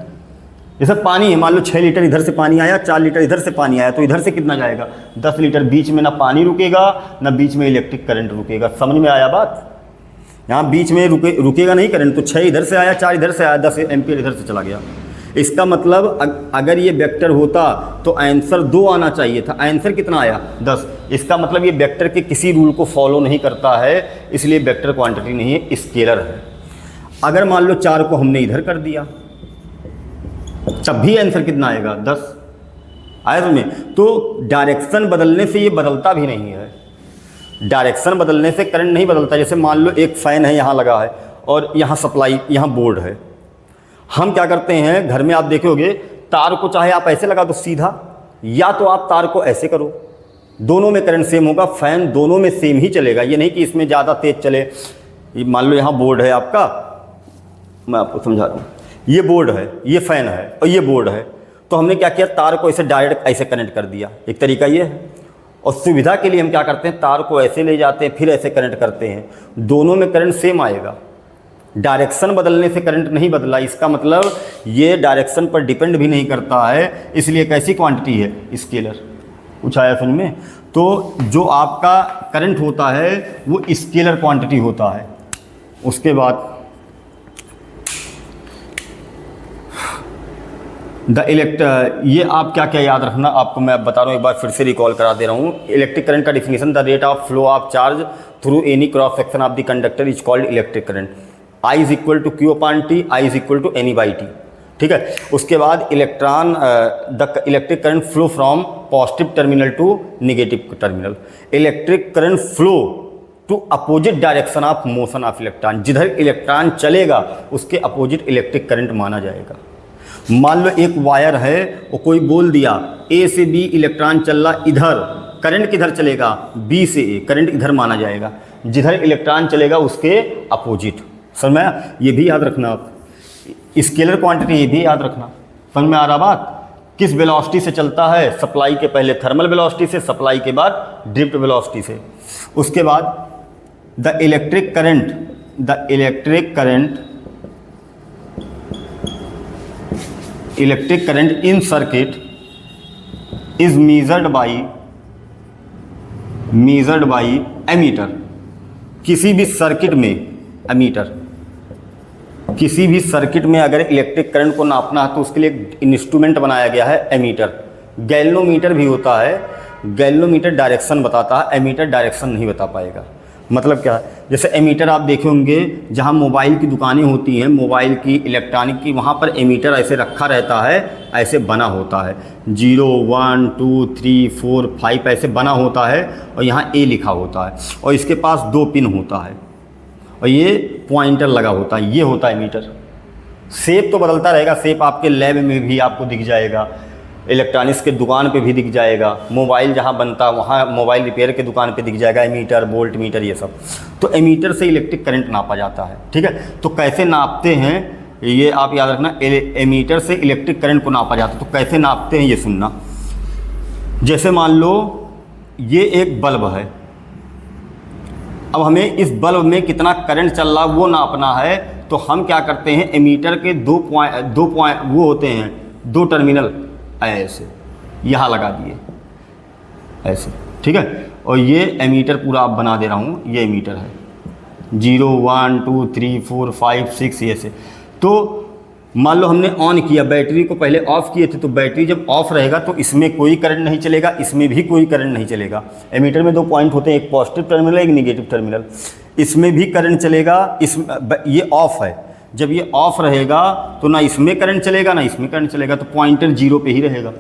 जैसे पानी है, मान लो 6 लीटर इधर से पानी आया, 4 लीटर इधर से पानी आया, तो इधर से कितना जाएगा? 10 लीटर। बीच में ना पानी रुकेगा ना बीच में इलेक्ट्रिक करंट रुकेगा। समझ में आया बात? यहाँ बीच में रुकेगा नहीं करंट। तो 6 इधर से आया, 4 इधर से आया, 10 एम्पियर इधर से चला गया। इसका मतलब अगर ये वेक्टर होता तो आंसर 2 आना चाहिए था। आंसर कितना आया? 10। इसका मतलब ये वेक्टर के किसी रूल को फॉलो नहीं करता है, इसलिए वेक्टर क्वांटिटी नहीं है, स्केलर है। अगर मान लो 4 को हमने इधर कर दिया तब भी आंसर कितना आएगा? 10 आया तुम्हें? तो डायरेक्शन बदलने से ये बदलता भी नहीं है। डायरेक्शन बदलने से करंट नहीं बदलता। जैसे मान लो एक फ़ैन है यहाँ लगा है और यहाँ सप्लाई, यहाँ बोर्ड है। हम क्या करते हैं घर में, आप देखोगे तार को चाहे आप ऐसे लगा दो सीधा, या तो आप तार को ऐसे करो, दोनों में करंट सेम होगा। फ़ैन दोनों में सेम ही चलेगा। ये नहीं कि इसमें ज़्यादा तेज़ चले। मान लो यहाँ बोर्ड है आपका, मैं आपको समझा रहा हूँ, ये बोर्ड है, ये फ़ैन है और ये बोर्ड है। तो हमने क्या किया, तार को ऐसे डायरेक्ट ऐसे कनेक्ट कर दिया। एक तरीका ये है। और सुविधा के लिए हम क्या करते हैं, तार को ऐसे ले जाते हैं फिर ऐसे कनेक्ट करते हैं। दोनों में करंट सेम आएगा। डायरेक्शन बदलने से करंट नहीं बदला। इसका मतलब ये डायरेक्शन पर डिपेंड भी नहीं करता है, इसलिए कैसी क्वांटिटी है? स्केलर। कुछ आया समझ में? तो जो आपका करंट होता है वो स्केलर क्वांटिटी होता है। उसके बाद ये आप क्या क्या याद रखना, आपको मैं बता रहा हूँ, एक बार फिर से रिकॉल करा दे रहा हूँ। इलेक्ट्रिक करंट का definition, the rate of flow of charge through any cross section of the conductor is called electric current. I is equal to Q upon T, I is equal to N E by T. ठीक है। उसके बाद the electric current flow from positive terminal to negative terminal. Electric current flow to opposite direction of motion of electron. जिधर इलेक्ट्रॉन चलेगा उसके opposite electric current माना जाएगा। मान लो एक वायर है और कोई बोल दिया ए से बी इलेक्ट्रॉन चल रहा, इधर करंट किधर चलेगा? बी से ए, करंट इधर माना जाएगा। जिधर इलेक्ट्रॉन चलेगा उसके अपोजिट। समझ में आया? ये भी याद रखना आप। स्केलर क्वांटिटी ये भी याद रखना। समझ में आ रहा बात? किस वेलोसिटी से चलता है? सप्लाई के पहले थर्मल वेलोसिटी से, सप्लाई के बाद ड्रिफ्ट वेलोसिटी से। उसके बाद the electric current in circuit is measured by ammeter. किसी भी सर्किट में एमीटर, किसी भी सर्किट में अगर इलेक्ट्रिक करंट को नापना है तो उसके लिए एक इंस्ट्रूमेंट बनाया गया है, एमीटर। गैल्वेनोमीटर भी होता है। गैल्वेनोमीटर डायरेक्शन बताता है, एमीटर डायरेक्शन नहीं बता पाएगा। मतलब क्या है? जैसे एमीटर आप देखे होंगे जहाँ मोबाइल की दुकानें होती हैं, मोबाइल की, इलेक्ट्रॉनिक की, वहाँ पर एमीटर ऐसे रखा रहता है, ऐसे बना होता है। 0 1 2 3 4 5 ऐसे बना होता है और यहाँ ए लिखा होता है और इसके पास 2 पिन होता है और ये पॉइंटर लगा होता है। ये होता है मीटर। शेप तो बदलता रहेगा। शेप आपके लैब में भी आपको दिख जाएगा, इलेक्ट्रॉनिक्स के दुकान पे भी दिख जाएगा, मोबाइल जहाँ बनता है वहाँ मोबाइल रिपेयर के दुकान पे दिख जाएगा एमीटर, वोल्ट मीटर, ये सब। तो एमीटर से इलेक्ट्रिक करंट नापा जाता है। ठीक है। तो कैसे नापते हैं ये आप याद रखना। एमीटर से इलेक्ट्रिक करंट को नापा जाता है। तो कैसे नापते हैं ये सुनना। जैसे मान लो ये एक बल्ब है, अब हमें इस बल्ब में कितना करंट चल रहा वो नापना है। तो हम क्या करते हैं, एमीटर के दो पॉइंट वो होते हैं, 2 टर्मिनल ऐसे यहाँ लगा दिए ऐसे। ठीक है। और ये एमीटर पूरा आप बना दे रहा हूँ, ये एमीटर है 0 1 2 3 4 5 6 ये से। तो मान लो हमने ऑन किया, बैटरी को पहले ऑफ़ किए थे, तो बैटरी जब ऑफ रहेगा तो इसमें कोई करंट नहीं चलेगा, इसमें भी कोई करंट नहीं चलेगा। एमीटर में 2 पॉइंट होते हैं, एक पॉजिटिव टर्मिनल, एक नेगेटिव टर्मिनल। इसमें भी करंट चलेगा, ये ऑफ है। जब ये ऑफ रहेगा तो ना इसमें करंट चलेगा ना इसमें करंट चलेगा, तो पॉइंटर 0 पे ही रहेगा।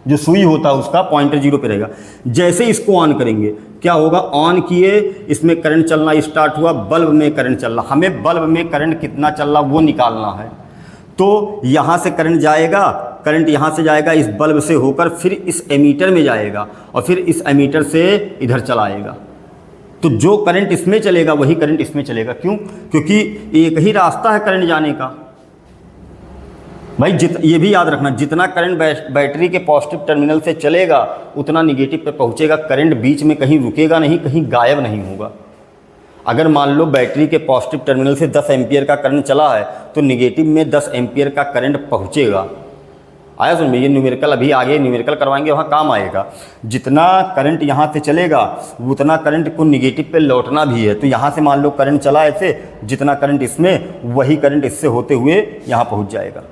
जो सुई होता है उसका पॉइंटर 0 पे रहेगा। जैसे इसको ऑन करेंगे क्या होगा, ऑन किए, इसमें करंट चलना स्टार्ट हुआ, बल्ब में करंट चल रहा। हमें बल्ब में करंट कितना चल रहा वो निकालना है। तो यहाँ से करंट जाएगा, करंट यहाँ से जाएगा इस बल्ब से होकर फिर इस एमीटर में जाएगा और फिर इस एमीटर से इधर चला आएगा। तो जो करंट इसमें चलेगा वही करंट इसमें चलेगा। क्यों? क्योंकि एक ही रास्ता है करंट जाने का। भाई ये भी याद रखना, जितना करंट बैटरी के पॉजिटिव टर्मिनल से चलेगा उतना निगेटिव पे पहुंचेगा। करंट बीच में कहीं रुकेगा नहीं, कहीं गायब नहीं होगा। अगर मान लो बैटरी के पॉजिटिव टर्मिनल से 10 एम्पियर का करंट चला है तो निगेटिव में 10 एम्पियर का करंट पहुंचेगा। आया समझ में? ये न्यूमेरिकल अभी आगे न्यूमेरिकल करवाएंगे, वहाँ काम आएगा। जितना करंट यहाँ से चलेगा उतना करंट को निगेटिव पे लौटना भी है। तो यहाँ से मान लो करंट चला ऐसे, जितना करंट इसमें वही करंट इससे होते हुए यहाँ पहुँच जाएगा।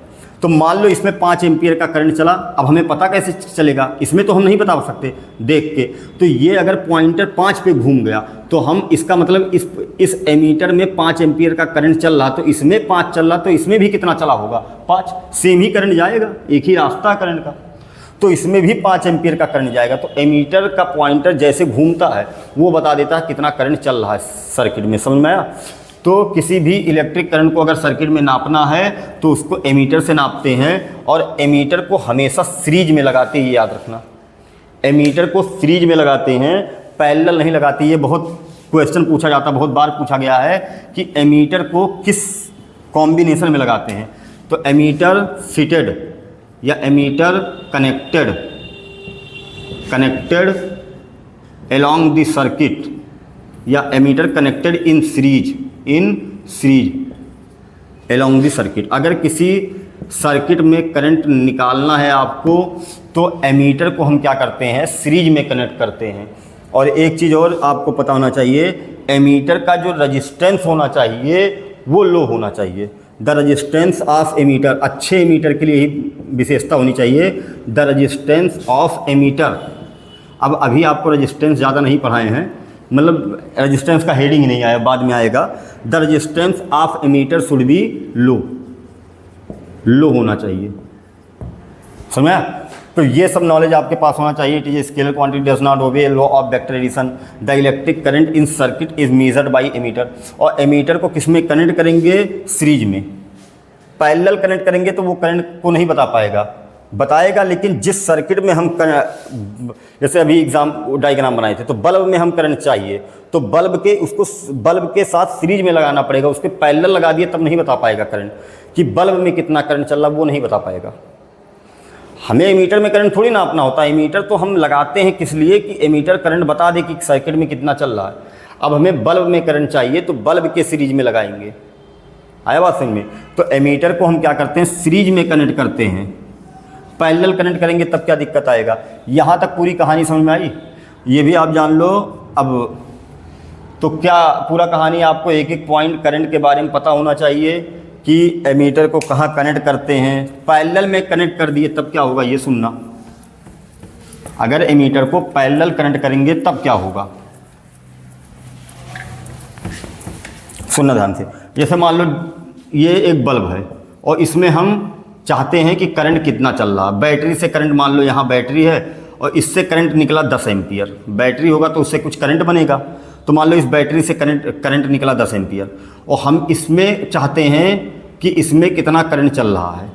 तो मान लो इसमें 5 एम्पियर का करंट चला, अब हमें पता कैसे चलेगा? इसमें तो हम नहीं बता सकते देख के। तो ये अगर पॉइंटर 5 पे घूम गया तो हम इसका मतलब इस एमीटर में 5 एम्पियर का करंट चल रहा, तो इसमें 5 चल रहा, तो इसमें भी कितना चला होगा? 5। सेम ही करंट जाएगा, एक ही रास्ता है करंट का, तो इसमें भी 5 एम्पियर का करंट जाएगा। तो एमीटर का पॉइंटर जैसे घूमता है वो बता देता है कितना करंट चल रहा है सर्किट में। समझ में आया? तो किसी भी इलेक्ट्रिक करंट को अगर सर्किट में नापना है तो उसको एमीटर से नापते हैं, और एमीटर को हमेशा सीरीज में लगाते हैं, याद रखना। एमीटर को सीरीज में लगाते हैं, पैरेलल नहीं लगाते। ये बहुत क्वेश्चन पूछा जाता है, बहुत बार पूछा गया है कि एमीटर को किस कॉम्बिनेशन में लगाते हैं। तो एमीटर फिटेड या ammeter connected along the circuit या ammeter connected in series along the circuit. अगर किसी सर्किट में करंट निकालना है आपको तो एमीटर को हम क्या करते हैं? सीरीज में कनेक्ट करते हैं। और एक चीज़ और आपको पता होना चाहिए, एमीटर का जो रजिस्टेंस होना चाहिए वो लो होना चाहिए। द रजिस्टेंस ऑफ एमीटर, अच्छे एमीटर के लिए ही विशेषता होनी चाहिए, द रजिस्टेंस ऑफ एमीटर। अब अभी आपको रजिस्टेंस ज़्यादा नहीं पढ़ाए हैं, मतलब रजिस्टेंस का हेडिंग ही नहीं आया, बाद में आएगा। The resistance of ammeter should be low होना चाहिए। समझा? तो ये सब नॉलेज आपके पास होना चाहिए। It is scalar quantity does not obey law of vector addition. The electric current in circuit is measured by ammeter. और एमीटर को किस में कनेक्ट करेंगे? सीरीज में। पैरेलल कनेक्ट करेंगे तो वो करंट को नहीं बता पाएगा, बताएगा, लेकिन जिस सर्किट में हम जैसे अभी एग्जाम डायग्राम बनाए थे तो बल्ब में हम करंट चाहिए तो बल्ब के साथ सीरीज में लगाना पड़ेगा। उसके पैरेलल लगा दिए तब नहीं बता पाएगा करंट कि बल्ब में कितना करंट चल रहा, वो नहीं बता पाएगा। हमें एमीटर में करंट थोड़ी नापना होता है। एमीटर तो हम लगाते हैं किस लिए कि एमीटर करंट बता दे कि सर्किट में कितना चल रहा है। अब हमें बल्ब में करंट चाहिए तो बल्ब के सीरीज में लगाएंगे। आया बात समझ में? तो एमीटर को हम क्या करते हैं? सीरीज में कनेक्ट करते हैं। पैरेलल कनेक्ट करेंगे तब क्या दिक्कत आएगा? यहाँ तक पूरी कहानी समझ में आई? ये भी आप जान लो। अब तो क्या पूरा कहानी आपको एक एक पॉइंट करंट के बारे में पता होना चाहिए कि एमीटर को कहाँ कनेक्ट करते हैं। पैरेलल में कनेक्ट कर दिए तब क्या होगा ये सुनना। अगर एमीटर को पैरेलल कनेक्ट करेंगे तब क्या होगा, सुनना ध्यान से। जैसे मान लो ये एक बल्ब है और इसमें हम चाहते हैं कि करंट कितना चल रहा। बैटरी से करंट, मान लो यहाँ बैटरी है और इससे करंट निकला 10 एम्पियर। बैटरी होगा तो उससे कुछ करंट बनेगा। तो मान लो इस बैटरी से करंट निकला 10 एम्पियर और हम इसमें चाहते हैं कि इसमें कितना करंट चल रहा है।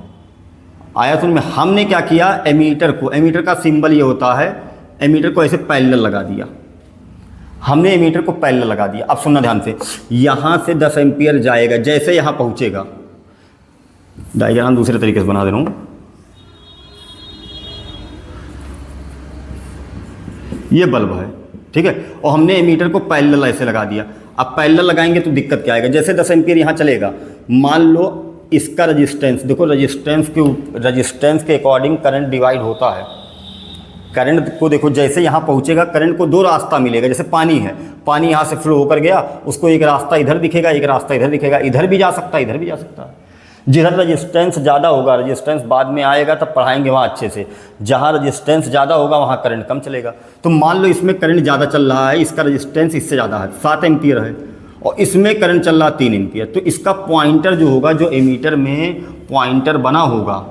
आया सुन में? हमने क्या किया? एमीटर का सिंबल ये होता है, एमीटर को ऐसे पैरेलल लगा दिया। हमने एमीटर को पैरेलल लगा दिया। अब सुनना ध्यान से, यहाँ से 10 एम्पियर जाएगा, जैसे यहाँ पहुँचेगा, डायग्राम दूसरे तरीके से बना दे रहा हूँ। ये बल्ब है, ठीक है, और हमने एमीटर को पैरेलल ऐसे लगा दिया। अब पैरेलल लगाएंगे तो दिक्कत क्या आएगा? जैसे 10 एम्पियर यहाँ चलेगा, मान लो इसका रजिस्टेंस, देखो रजिस्टेंस के अकॉर्डिंग करंट डिवाइड होता है। करंट को देखो, जैसे यहाँ पहुँचेगा करंट को 2 रास्ता मिलेगा। जैसे पानी है, पानी यहाँ से फ्लो होकर गया, उसको एक रास्ता इधर दिखेगा, एक रास्ता इधर दिखेगा। इधर भी जा सकता है, इधर भी जा सकता है। जिधर रजिस्टेंस ज़्यादा होगा, रजिस्टेंस बाद में आएगा तब पढ़ाएंगे वहाँ अच्छे से, जहाँ रजिस्टेंस ज़्यादा होगा वहाँ करंट कम चलेगा। तो मान लो इसमें करंट ज़्यादा चल रहा है, इसका रजिस्टेंस इससे ज़्यादा है, 7 एम्पियर है, और इसमें करंट चल रहा 3 एम्पियर। तो इसका पॉइंटर जो होगा, जो एमीटर में पॉइंटर बना होगा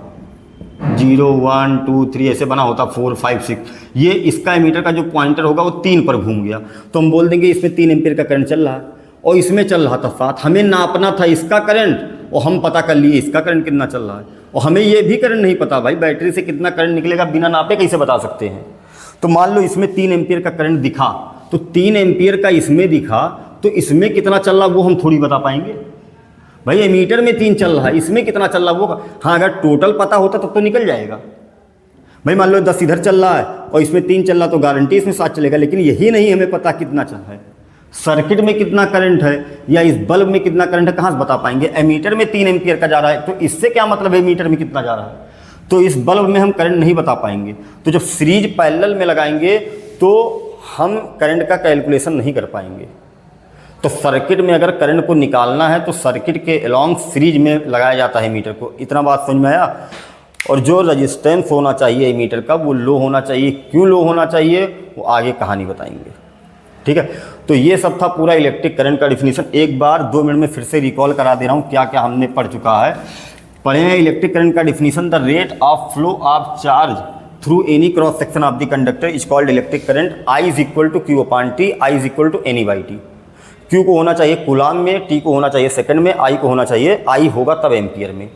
0 1 2 3 ऐसे बना होता, 4 5 6, ये इसका एमीटर का जो पॉइंटर होगा वो 3 पर घूम गया। तो हम बोल देंगे इसमें 3 एम्पियर का करंट चल रहा है और इसमें चल रहा था 7। हमें नापना था इसका करंट और हम पता कर लिए इसका करंट कितना चल रहा है, और हमें ये भी करंट नहीं पता भाई बैटरी से कितना करंट निकलेगा, बिना नापे कैसे बता सकते हैं। तो मान लो इसमें 3 एम्पियर का करंट दिखा, तो 3 एम्पियर का इसमें दिखा, तो इसमें कितना चल रहा वो हम थोड़ी बता पाएंगे भाई। एमीटर में 3 चल रहा है, इसमें कितना चल रहा वो, हाँ अगर टोटल पता होता तब तो निकल जाएगा भाई। मान लो 10 इधर चल रहा है और इसमें 3 चल रहा, तो गारंटी इसमें 7 चलेगा, लेकिन यही नहीं हमें पता कितना चल रहा है, सर्किट में कितना करंट है या इस बल्ब में कितना करंट है, कहाँ से बता पाएंगे। एमीटर में 3 एम्पियर का जा रहा है, तो इससे क्या मतलब है एमीटर में कितना जा रहा है, तो इस बल्ब में हम करंट नहीं बता पाएंगे। तो जब सीरीज पैरेलल में लगाएंगे तो हम करंट का कैलकुलेशन नहीं कर पाएंगे। तो सर्किट में अगर करंट को निकालना है तो सर्किट के अलॉन्ग सीरीज में लगाया जाता है मीटर को। इतना बात समझ में आया। और जो रजिस्टेंस होना चाहिए मीटर का वो लो होना चाहिए। क्यों लो होना चाहिए वो आगे कहानी बताएंगे, ठीक है। तो ये सब था पूरा इलेक्ट्रिक करंट का डिफिनीशन। एक बार 2 मिनट में फिर से रिकॉल करा दे रहा हूँ क्या क्या हमने पढ़ चुका है। पढ़े हैं इलेक्ट्रिक करंट का definition, the rate of flow of charge through any cross section of the conductor is called electric current. I is equal to Q upon T, I is equal to N E by T. Q को होना चाहिए coulomb में, T को होना चाहिए second में, आई को होना चाहिए, आई होगा तब एम्पियर में।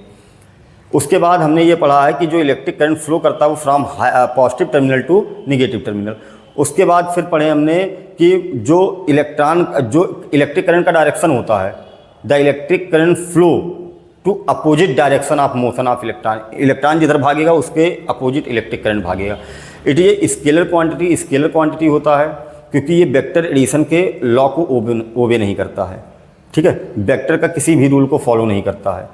उसके बाद हमने ये पढ़ा है कि जो इलेक्ट्रिक करंट फ्लो करता है वो from positive terminal to negative terminal. उसके बाद फिर पढ़े हमने कि जो इलेक्ट्रिक करंट का डायरेक्शन होता है, the electric current flow to opposite direction of motion of electron. Electron जिधर भागेगा उसके अपोजिट इलेक्ट्रिक करंट भागेगा। इट ये स्केलर क्वांटिटी होता है क्योंकि ये वेक्टर एडिशन के लॉ को ओबे नहीं करता है, ठीक है। वेक्टर का किसी भी रूल को फॉलो नहीं करता है।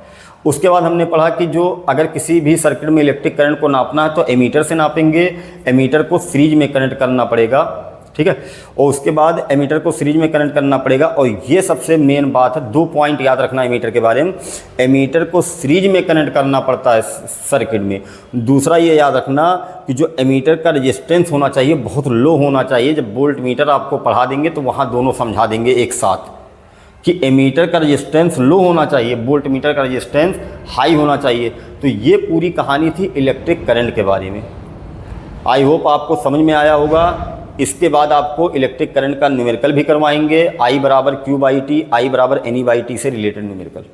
उसके बाद हमने पढ़ा कि जो अगर किसी भी सर्किट में इलेक्ट्रिक करंट को नापना है तो एमीटर से नापेंगे, एमीटर को सीरीज में कनेक्ट करना पड़ेगा, ठीक है। और उसके बाद एमीटर को सीरीज में कनेक्ट करना पड़ेगा। और ये सबसे मेन बात है, 2 पॉइंट याद रखना एमीटर के बारे में। एमीटर को सीरीज में कनेक्ट करना पड़ता है सर्किट में। दूसरा ये याद रखना कि जो एमीटर का रेजिस्टेंस होना चाहिए बहुत लो होना चाहिए। जब वोल्ट मीटर आपको पढ़ा देंगे तो वहाँ दोनों समझा देंगे एक साथ कि एमीटर का रेजिस्टेंस लो होना चाहिए, वोल्ट मीटर का रेजिस्टेंस हाई होना चाहिए। तो ये पूरी कहानी थी इलेक्ट्रिक करंट के बारे में। आई होप आपको समझ में आया होगा। इसके बाद आपको इलेक्ट्रिक करंट का न्यूमेरिकल भी करवाएंगे, आई बराबर क्यू बाई टी, आई बराबर एनी बाई टी से रिलेटेड न्यूमेरिकल।